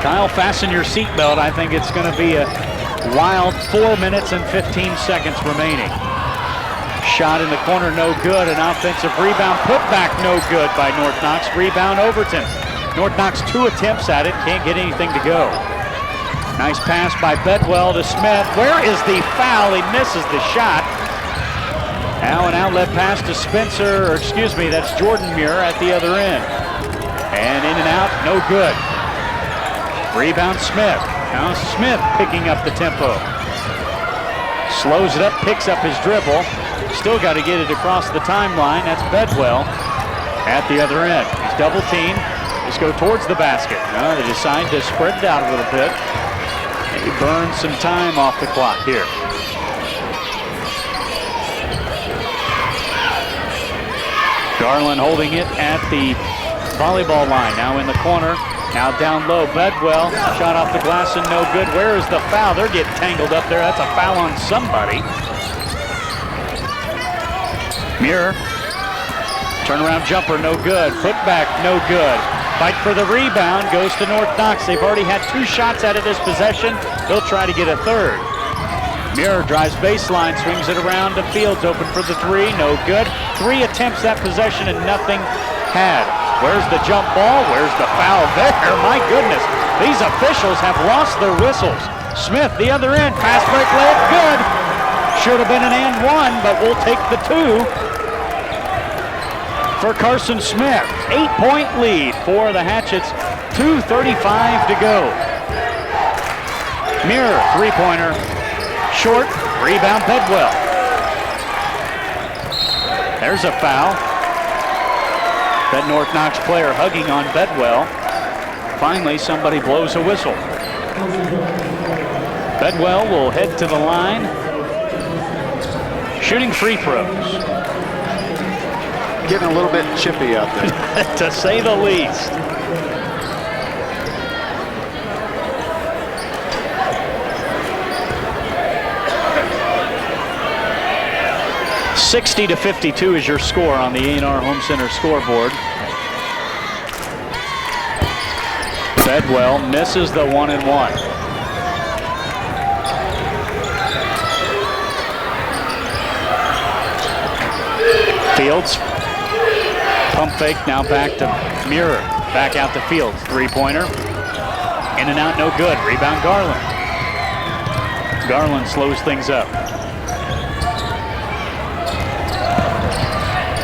Kyle, fasten your seatbelt. I think it's going to be a wild 4 minutes and 15 seconds remaining. Shot in the corner, no good. An offensive rebound, put back, no good by North Knox. Rebound, Overton. North Knox 2 attempts at it, can't get anything to go. Nice pass by Bedwell to Smith. Where is the foul? He misses the shot. Now an outlet pass to Spencer, or excuse me, that's Jordan Muir at the other end. And in and out, no good. Rebound Smith. Now Smith picking up the tempo. Slows it up, picks up his dribble. Still got to get it across the timeline. That's Bedwell at the other end. He's double teamed. Just go towards the basket. No, they decide to spread it out a little bit. Maybe burn some time off the clock here. Garland holding it at the volleyball line. Now in the corner. Now down low. Bedwell. Shot off the glass and no good. Where is the foul? They're getting tangled up there. That's a foul on somebody. Muir. Turnaround jumper, no good. Put back, no good. Fight for the rebound goes to North Knox. They've already had 2 shots out of this possession. They'll try to get a third. Muir drives baseline, swings it around to Fields, open for the 3, no good. 3 attempts that possession and nothing had. Where's the jump ball? Where's the foul there? My goodness, these officials have lost their whistles. Smith, the other end, fast break layup, good. Should have been an and 1, but we'll take the 2. For Carson Smith, 8-point lead for the Hatchets, 2:35 to go. Muir, 3-pointer, short, rebound Bedwell. There's a foul. That North Knox player hugging on Bedwell. Finally, somebody blows a whistle. Bedwell will head to the line, shooting free throws. Getting a little bit chippy out there. To say the least. $60-52 is your score on the A&R Home Center scoreboard. Bedwell misses the 1-and-1. Fields. Pump fake, now back to Muir. Back out to Fields. 3-pointer. In and out, no good. Rebound Garland. Garland slows things up.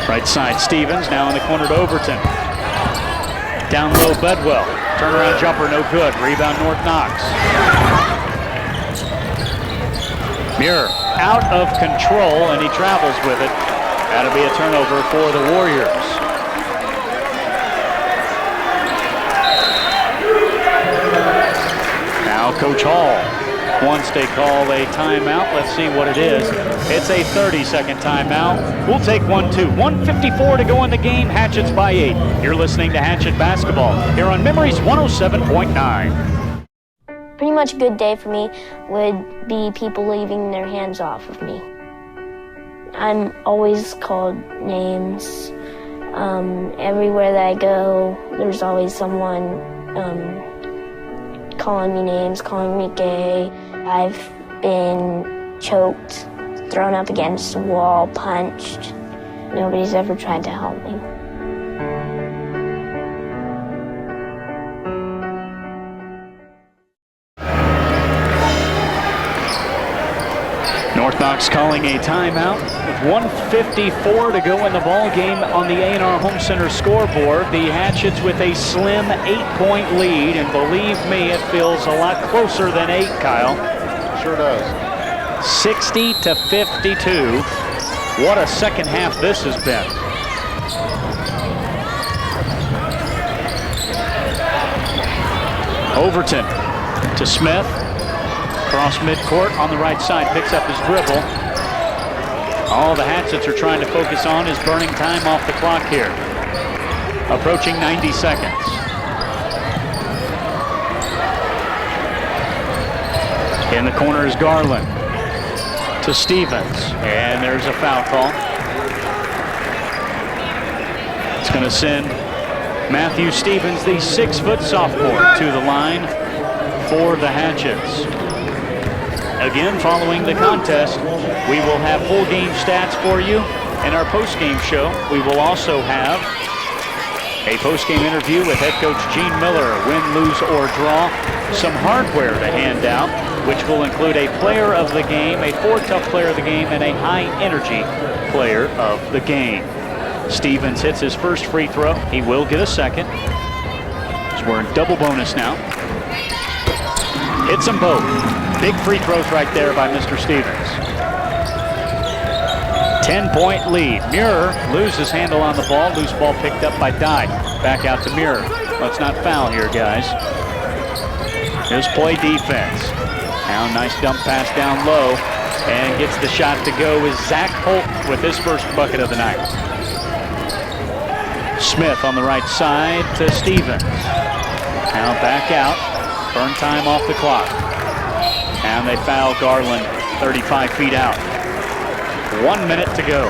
Right side Stevens, now in the corner to Overton. Down low Bedwell. Turnaround jumper, no good. Rebound North Knox. Muir out of control and he travels with it. That'll be a turnover for the Warriors. Now Coach Hall wants to call a timeout. Let's see what it is. It's a 30-second timeout. We'll take 1, 2. 1:54 to go in the game. Hatchets by 8. You're listening to Hatchet Basketball here on Memories 107.9. Pretty much a good day for me would be people leaving their hands off of me. I'm always called names. Everywhere that I go, there's always someone calling me names, calling me gay. I've been choked, thrown up against a wall, punched. Nobody's ever tried to help me. North Knox calling a timeout with 1:54 to go in the ball game on the A&R Home Center scoreboard. The Hatchets with a slim 8-point lead, and believe me, it feels a lot closer than 8, Kyle. Sure does. 60-52. What a second half this has been. Overton to Smith. Cross midcourt on the right side, picks up his dribble. All the Hatchets are trying to focus on is burning time off the clock here. Approaching 90 seconds. In the corner is Garland to Stevens, and there's a foul call. It's going to send Matthew Stevens, the 6-foot sophomore, to the line for the Hatchets. Again, following the contest, we will have full game stats for you. In our post-game show, we will also have a post-game interview with head coach Gene Miller, win, lose, or draw. Some hardware to hand out, which will include a player of the game, a 4-tough player of the game, and a high-energy player of the game. Stevens hits his first free throw. He will get a second. So we're in double bonus now. Hits them both. Big free throws right there by Mr. Stevens. 10-point lead. Muir loses handle on the ball. Loose ball picked up by Dye. Back out to Muir. Let's not foul here, guys. Here's play defense. Now nice dump pass down low. And gets the shot to go is Zach Holt with his first bucket of the night. Smith on the right side to Stevens. Now back out. Burn time off the clock. And they foul Garland 35 feet out. 1 minute to go.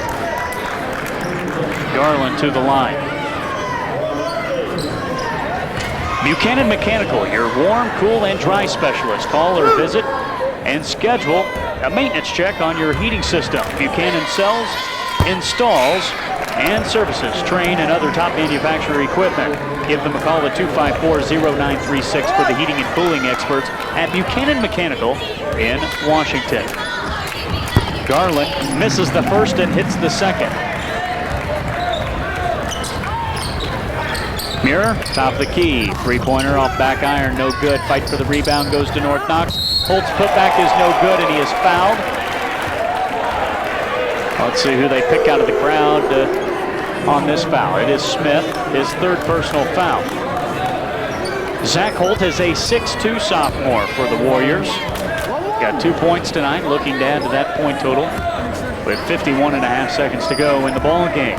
Garland to the line. Buchanan Mechanical, your warm, cool, and dry specialist. Call or visit and schedule a maintenance check on your heating system. Buchanan sells, installs, and services train and other top manufacturer equipment. Give them a call at 254-0936 for the heating and cooling experts at Buchanan Mechanical in Washington. Garland misses the first and hits the second. Muir, top of the key. Three-pointer off back iron, no good. Fight for the rebound goes to North Knox. Holt's putback is no good, and he is fouled. Let's see who they pick out of the crowd on this foul. It is Smith, his third personal foul. Zach Holt is a 6'2 sophomore for the Warriors. Got 2 points tonight, looking to add to that point total with 51.5 seconds to go in the ball game.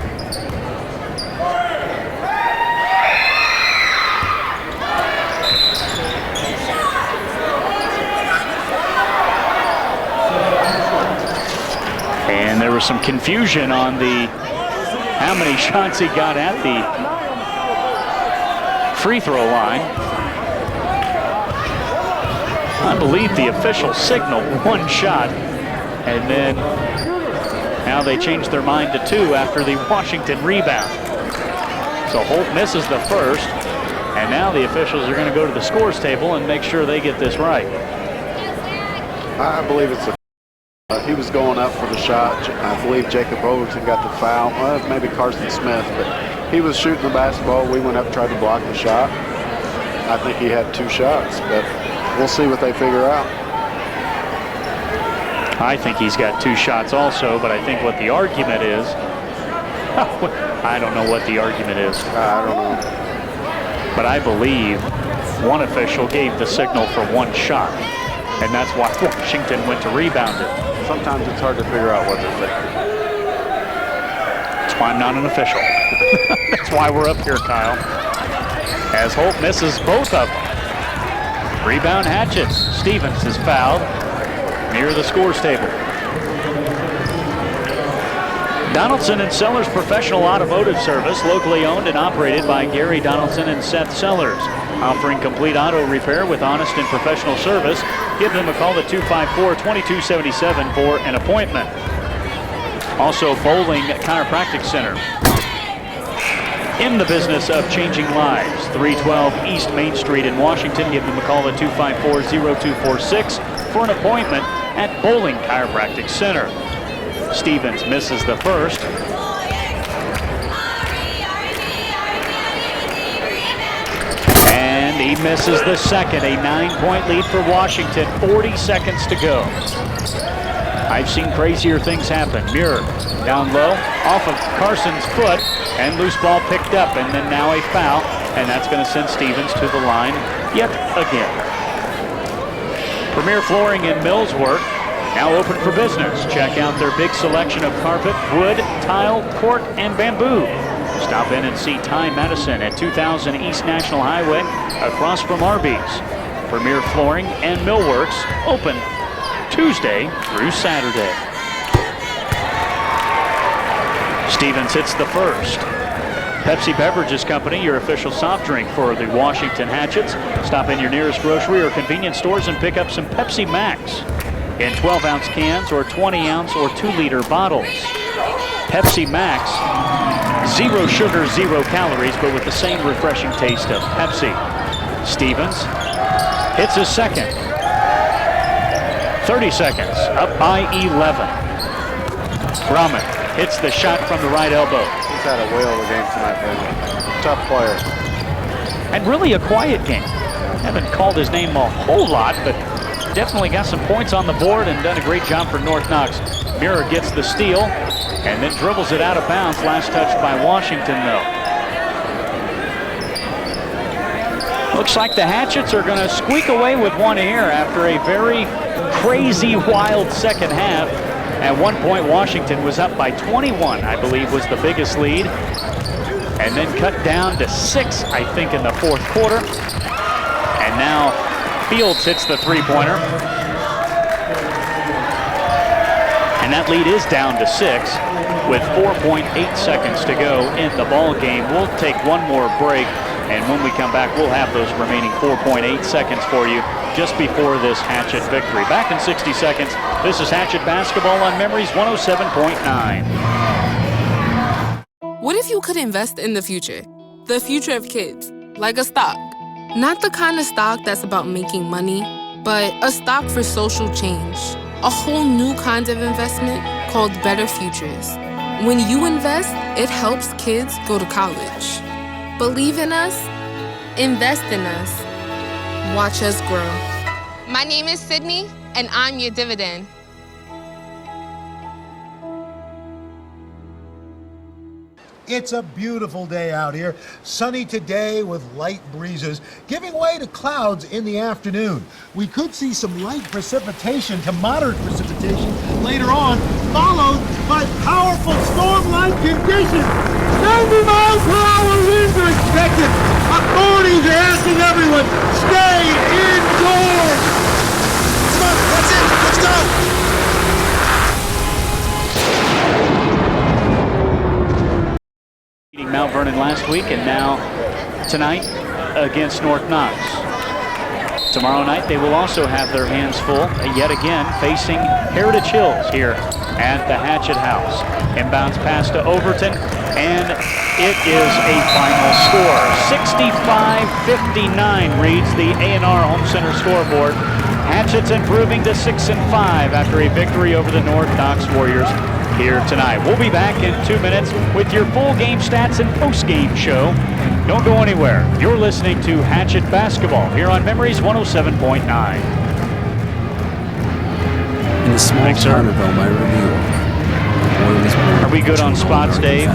And there was some confusion on how many shots he got at the free throw line. I believe the official signaled 1 shot, and then now they changed their mind to 2 after the Washington rebound. So Holt misses the first, and now the officials are going to go to the scores table and make sure they get this right. I believe it's he was going up for the shot. I believe Jacob Overton got the foul. Well, maybe Carson Smith, but he was shooting the basketball. We went up and tried to block the shot. I think he had 2 shots, but we'll see what they figure out. I think he's got 2 shots also, but I think what the argument is, I don't know what the argument is. I don't know. But I believe one official gave the signal for 1 shot, and that's why Washington went to rebound it. Sometimes it's hard to figure out what they're thinking. That's why I'm not an official. That's why we're up here, Kyle. As Holt misses both of them. Rebound Hatchets. Stevens is fouled near the scores table. Donaldson & Sellers Professional Automotive Service, locally owned and operated by Gary Donaldson and Seth Sellers. Offering complete auto repair with honest and professional service. Give them a call at 254-2277 for an appointment. Also, Bowling Chiropractic Center. In the business of changing lives. 312 East Main Street in Washington. Give them a call at 254-0246 for an appointment at Bowling Chiropractic Center. Stevens misses the first. And he misses the second. A 9-point lead for Washington. 40 seconds to go. I've seen crazier things happen. Muir down low, off of Carson's foot, and loose ball picked up, and then now a foul, and that's going to send Stevens to the line yet again. Premier Flooring and Millswork now open for business. Check out their big selection of carpet, wood, tile, cork, and bamboo. Stop in and see Ty Madison at 2000 East National Highway across from Arby's. Premier Flooring and Millworks open Tuesday through Saturday. Stevens hits the first. Pepsi Beverages Company, your official soft drink for the Washington Hatchets. Stop in your nearest grocery or convenience stores and pick up some Pepsi Max in 12-ounce cans or 20-ounce or 2-liter bottles. Pepsi Max, 0 sugar, 0 calories, but with the same refreshing taste of Pepsi. Stevens hits his second. 30 seconds, up by 11. Grumman hits the shot from the right elbow. He's had a whale of a game tonight, baby. Tough player. And really a quiet game. Haven't called his name a whole lot, but definitely got some points on the board and done a great job for North Knox. Mirror gets the steal and then dribbles it out of bounds. Last touched by Washington, though. Looks like the Hatchets are going to squeak away with one here after a very crazy, wild second half. At one point, Washington was up by 21, I believe, was the biggest lead. And then cut down to 6, I think, in the fourth quarter. And now Fields hits the three-pointer. And that lead is down to 6 with 4.8 seconds to go in the ball game. We'll take one more break. And when we come back, we'll have those remaining 4.8 seconds for you just before this Hatchet victory. Back in 60 seconds, this is Hatchet Basketball on Memories 107.9. What if you could invest in the future? The future of kids, like a stock. Not the kind of stock that's about making money, but a stock for social change. A whole new kind of investment called Better Futures. When you invest, it helps kids go to college. Believe in us, invest in us, watch us grow. My name is Sydney, and I'm your dividend. It's a beautiful day out here. Sunny today with light breezes, giving way to clouds in the afternoon. We could see some light precipitation to moderate precipitation later on, followed by powerful storm-like conditions. 90 miles per hour winds are expected. Authorities are asking everyone, stay indoors. Come on, that's it. Let's go. Mount Vernon last week, and now tonight against North Knox. Tomorrow night they will also have their hands full, yet again facing Heritage Hills here at the Hatchet House. Inbounds pass to Overton, and it is a final score. 65-59 reads the A&R Home Center scoreboard. Hatchets improving to 6-5 after a victory over the North Knox Warriors here tonight. We'll be back in 2 minutes with your full game stats and post-game show. Don't go anywhere. You're listening to Hatchet Basketball here on Memories 107.9. In the small town of Elmira, New York, are we good on spots, Dave?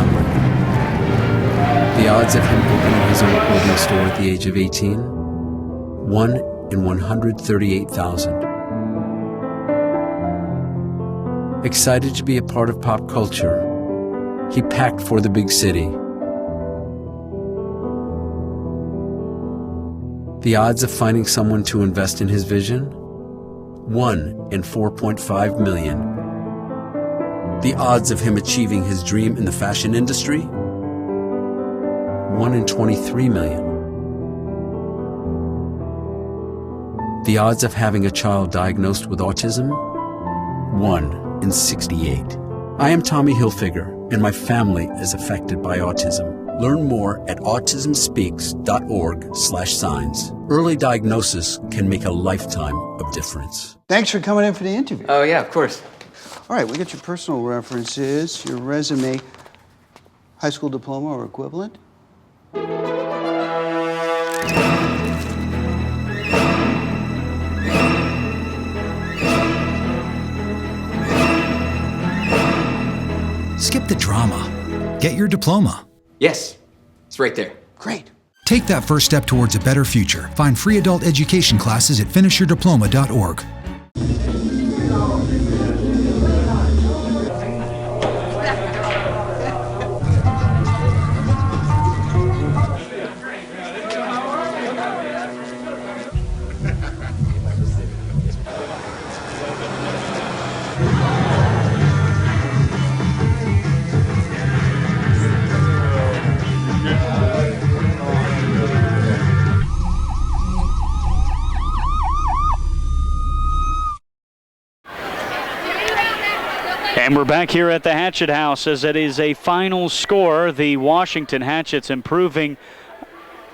The odds of him opening his own clothing store at the age of 18? 1 in 138,000. Excited to be a part of pop culture, he packed for the big city. The odds of finding someone to invest in his vision? 1 in 4.5 million. The odds of him achieving his dream in the fashion industry? 1 in 23 million. The odds of having a child diagnosed with autism? 1 in 68. I am Tommy Hilfiger, and my family is affected by autism. Learn more at autismspeaks.org/signs. Early diagnosis can make a lifetime of difference. Thanks for coming in for the interview. Oh, yeah, of course. All right, we got your personal references, your resume, high school diploma or equivalent. Skip the drama. Get your diploma. Yes, it's right there. Great. Take that first step towards a better future. Find free adult education classes at finishyourdiploma.org. And we're back here at the Hatchet House as it is a final score. The Washington Hatchets improving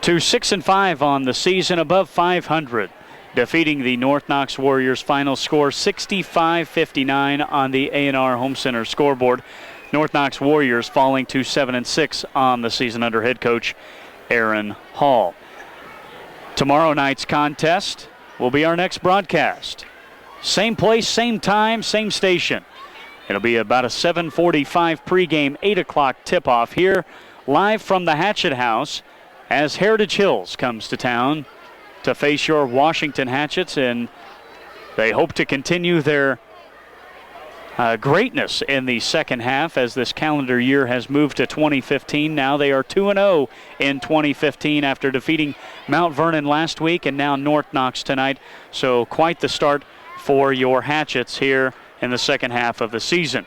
to 6-5 on the season, above 500, defeating the North Knox Warriors. Final score 65-59 on the A&R Home Center scoreboard. North Knox Warriors falling to 7-6 on the season under head coach Aaron Hall. Tomorrow night's contest will be our next broadcast. Same place, same time, same station. It'll be about a 7:45 pregame, 8 o'clock tip-off here, live from the Hatchet House as Heritage Hills comes to town to face your Washington Hatchets, and they hope to continue their greatness in the second half as this calendar year has moved to 2015. Now they are 2-0 in 2015 after defeating Mount Vernon last week and now North Knox tonight. So quite the start for your Hatchets here in the second half of the season.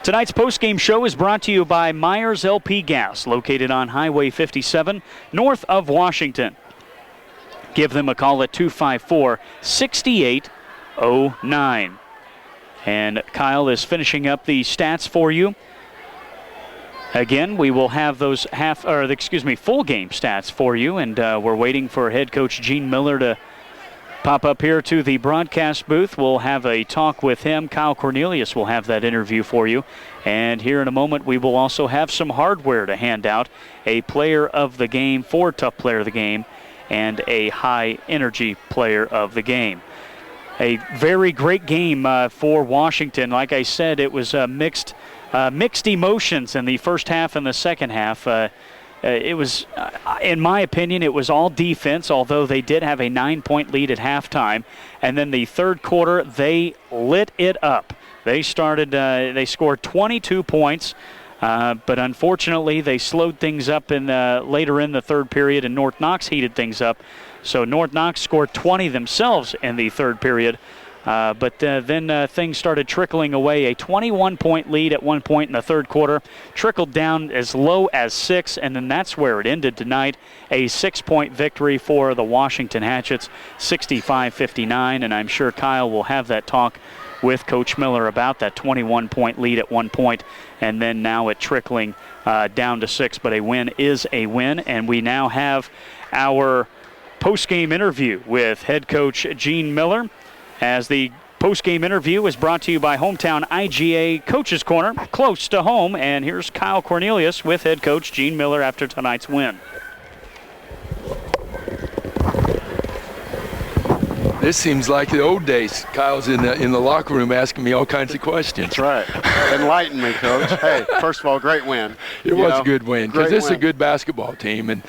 Tonight's postgame show is brought to you by Myers LP Gas, located on Highway 57, north of Washington. Give them a call at 254-6809. And Kyle is finishing up the stats for you. Again, we will have those full game stats for you, and we're waiting for head coach Gene Miller to pop up here to the broadcast booth. We'll have a talk with him. Kyle Cornelius will have that interview for you. And here in a moment, we will also have some hardware to hand out. A player of the game, for Tough Player of the Game, and a high energy player of the game. A very great game for Washington. Like I said, it was mixed emotions in the first half and the second half. It was, in my opinion, it was all defense, although they did have a 9-point lead at halftime. And then the third quarter, they lit it up. They scored 22 points, but unfortunately they slowed things up later in the third period, and North Knox heated things up. So North Knox scored 20 themselves in the third period. But then things started trickling away. A 21-point lead at one point in the third quarter trickled down as low as 6, and then that's where it ended tonight. A 6-point victory for the Washington Hatchets, 65-59, and I'm sure Kyle will have that talk with Coach Miller about that 21-point lead at one point, and then now it trickling down to 6. But a win is a win, and we now have our post-game interview with head coach Gene Miller, as the post-game interview is brought to you by Hometown IGA Coach's Corner, close to home. And here's Kyle Cornelius with head coach Gene Miller after tonight's win. This seems like the old days. Kyle's in the locker room asking me all kinds of questions. That's right. Enlighten me, Coach. Hey, first of all, great win. It was a good win because this is a good basketball team. And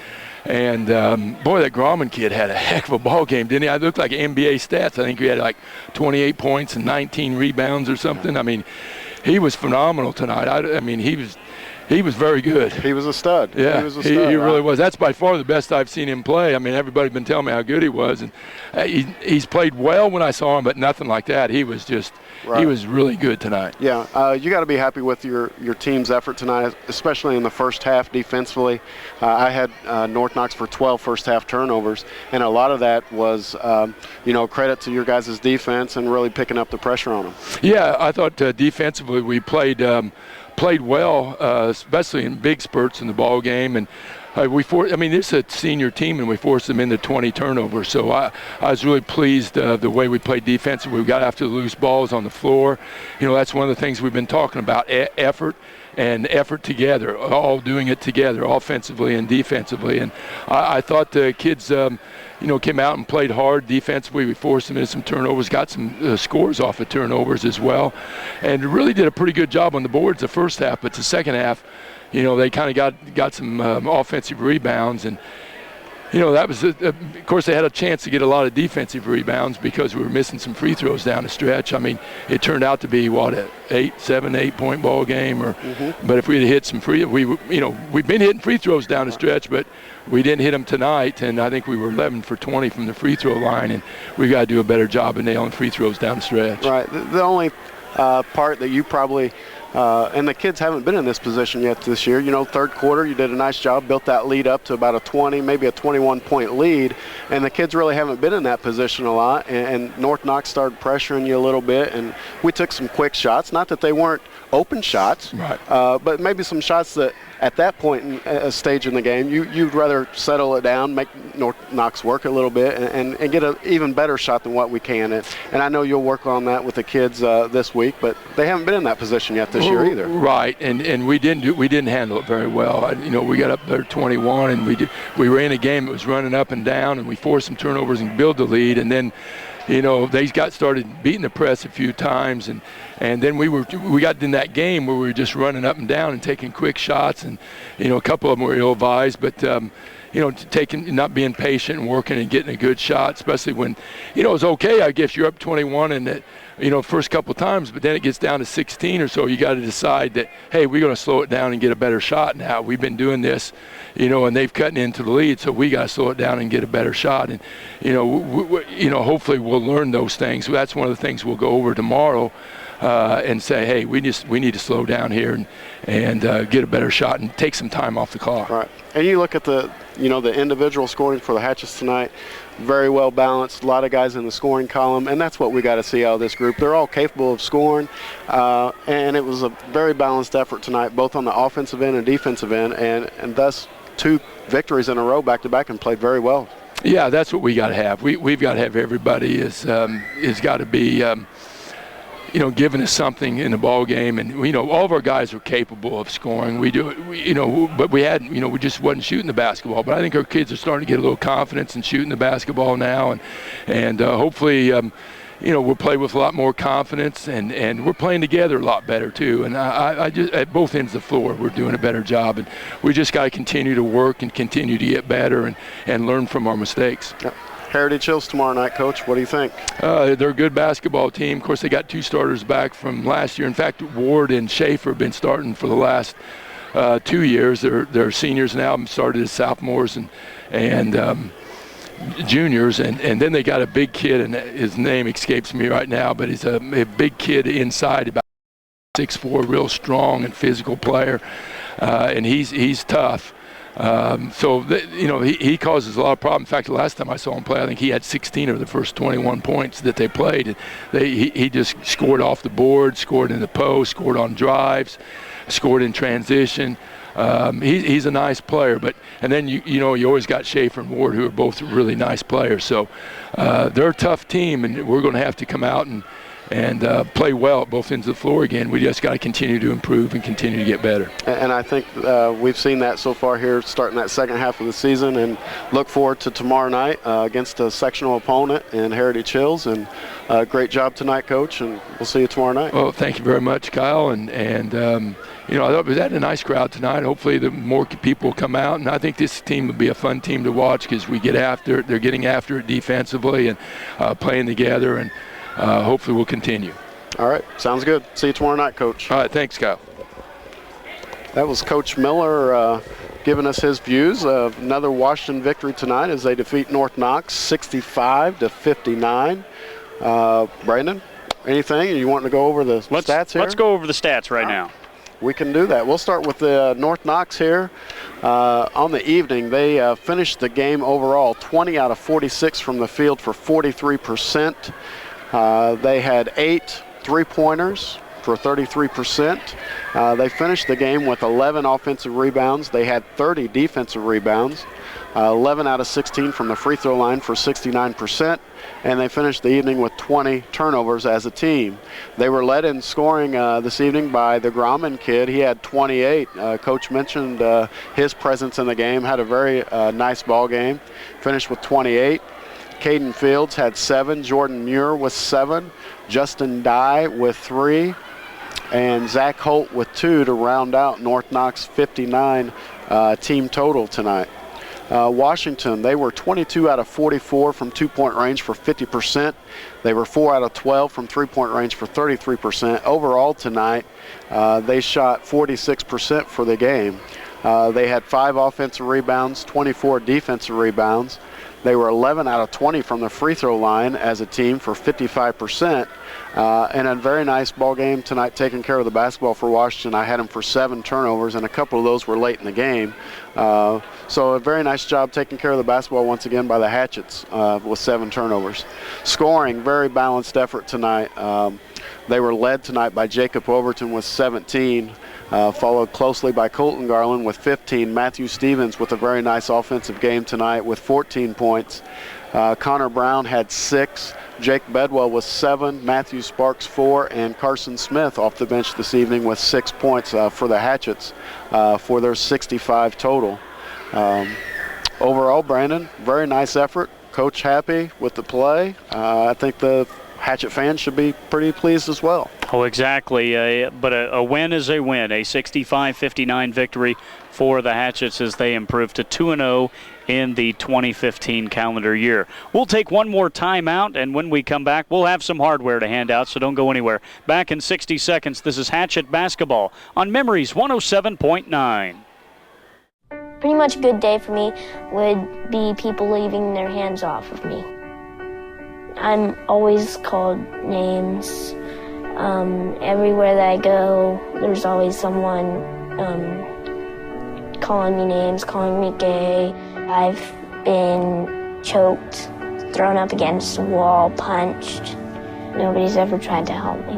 boy, that Grauman kid had a heck of a ball game, didn't he? I looked like NBA stats. I think he had like 28 points and 19 rebounds or something. I mean, he was phenomenal tonight. I mean, he was very good. He was a stud. Yeah, he was a stud. He really was. That's by far the best I've seen him play. I mean, everybody's been telling me how good he was, and he's played well when I saw him, but nothing like that. He was just he was really good tonight. Yeah, you got to be happy with your team's effort tonight, especially in the first half defensively. I had North Knox for 12 first half turnovers, and a lot of that was credit to your guys' defense and really picking up the pressure on them. Yeah, I thought defensively we played well, especially in big spurts in the ball game, and this is a senior team, and we forced them into 20 turnovers. So I was really pleased the way we played defensively. We got after the loose balls on the floor. That's one of the things we've been talking about: effort and effort together, all doing it together, offensively and defensively. And I thought the kids, came out and played hard defensively. We forced them into some turnovers, got some scores off of turnovers as well, and really did a pretty good job on the boards the first half. But the second half, they kind of got some offensive rebounds, and that was of course they had a chance to get a lot of defensive rebounds because we were missing some free throws down the stretch. I mean, it turned out to be an 8 point ball game, but if we had hit some we've been hitting free throws down the stretch, but we didn't hit them tonight, and I think we were 11 for 20 from the free throw line, and we got to do a better job of nailing free throws down the stretch. Right. The only part that you probably And the kids haven't been in this position yet this year. You know, third quarter, you did a nice job, built that lead up to about a 20, maybe a 21-point lead, and the kids really haven't been in that position a lot. And North Knox started pressuring you a little bit, and we took some quick shots. Not that they weren't open shots, right. But maybe some shots that at that point in a stage in the game, you'd rather settle it down, make North Knox work a little bit, and get an even better shot than what we can. And I know you'll work on that with the kids this week, but they haven't been in that position yet this year either. Right, and we didn't handle it very well. You know, we got up there 21, and we ran a game that was running up and down, and we forced some turnovers and build the lead, and then, you know, they started beating the press a few times, and then we got in that game where we were just running up and down and taking quick shots, and, you know, a couple of them were ill-advised, but you know, not being patient and working and getting a good shot, especially when, you know, it's okay, I guess you're up 21 and that, you know, first couple of times, but then it gets down to 16 or so, you got to decide that, hey, we're going to slow it down and get a better shot now. We've been doing this, you know, and they've cut into the lead, so we got to slow it down and get a better shot. And, you know, hopefully we'll learn those things. That's one of the things we'll go over tomorrow and say, hey, we need to slow down here and get a better shot and take some time off the clock. Right. And you look at the individual scoring for the Hatchets tonight, very well balanced, a lot of guys in the scoring column, and that's what we got to see out of this group. They're all capable of scoring, and it was a very balanced effort tonight, both on the offensive end and defensive end, and thus 2 victories in a row back-to-back and played very well. Yeah, that's what we got to have. We've got to have everybody is got to be you know, giving us something in the ball game, and you know, all of our guys are capable of scoring. We do it, you know, but we just wasn't shooting the basketball. But I think our kids are starting to get a little confidence in shooting the basketball now, and hopefully, you know, we'll play with a lot more confidence, and we're playing together a lot better too. And I just at both ends of the floor, we're doing a better job, and we just got to continue to work and continue to get better and learn from our mistakes. Yep. Heritage Hills tomorrow night, Coach. What do you think? They're a good basketball team. Of course, they got 2 starters back from last year. In fact, Ward and Schaefer have been starting for the last 2 years. They're seniors now, started as sophomores and juniors. And then they got a big kid, and his name escapes me right now, but he's a big kid inside, about 6'4", real strong and physical player. And he's tough. So, you know, he causes a lot of problems. In fact, the last time I saw him play, I think he had 16 of the first 21 points that they played. He just scored off the board, scored in the post, scored on drives, scored in transition. He's a nice player, and then you know, you always got Schaefer and Ward, who are both really nice players. So they're a tough team, and we're going to have to come out and play well at both ends of the floor again. We just got to continue to improve and continue to get better. And I think we've seen that so far here starting that second half of the season, and look forward to tomorrow night against a sectional opponent in Heritage Hills. And great job tonight, Coach, and we'll see you tomorrow night. Well, thank you very much, Kyle. And you know, I thought we had a nice crowd tonight. Hopefully the more people come out, and I think this team will be a fun team to watch because we get after it. They're getting after it defensively and playing together, and hopefully we'll continue. All right, sounds good. See you tomorrow night, Coach. All right, thanks, Kyle. That was Coach Miller giving us his views of another Washington victory tonight as they defeat North Knox 65-59. Brandon, anything you want to go over the stats here? Let's go over the stats right now. We can do that. We'll start with the North Knox here. On the evening, they finished the game overall 20 out of 46 from the field for 43%. They had 8 3-pointers for 33%. They finished the game with 11 offensive rebounds. They had 30 defensive rebounds. 11 out of 16 from the free throw line for 69%. And they finished the evening with 20 turnovers as a team. They were led in scoring this evening by the Grauman kid. He had 28. Coach mentioned his presence in the game, had a very nice ball game, finished with 28. Caden Fields had 7. Jordan Muir with 7. Justin Dye with 3. And Zach Holt with 2 to round out North Knox 59 team total tonight. Washington, they were 22 out of 44 from 2-point range for 50%. They were 4 out of 12 from 3-point range for 33%. Overall tonight, they shot 46% for the game. They had 5 offensive rebounds, 24 defensive rebounds. They were 11 out of 20 from the free throw line as a team for 55%. And a very nice ball game tonight, taking care of the basketball for Washington. I had them for 7 turnovers, and a couple of those were late in the game. So a very nice job taking care of the basketball once again by the Hatchets with 7 turnovers. Scoring, very balanced effort tonight. They were led tonight by Jacob Overton with 17, followed closely by Colton Garland with 15. Matthew Stevens with a very nice offensive game tonight with 14 points. Connor Brown had 6. Jake Bedwell with 7, Matthew Sparks 4, and Carson Smith off the bench this evening with 6 points for the Hatchets for their 65 total. Overall, Brandon, very nice effort. Coach happy with the play. I think the Hatchet fans should be pretty pleased as well. Oh, exactly. But a win is a win. A 65-59 victory for the Hatchets as they improve to 2-0 in the 2015 calendar year. We'll take one more timeout, and when we come back, we'll have some hardware to hand out, so don't go anywhere. Back in 60 seconds, this is Hatchet Basketball on Memories 107.9. Pretty much a good day for me would be people leaving their hands off of me. I'm always called names. Everywhere that I go, there's always someone calling me names, calling me gay. I've been choked, thrown up against a wall, punched. Nobody's ever tried to help me.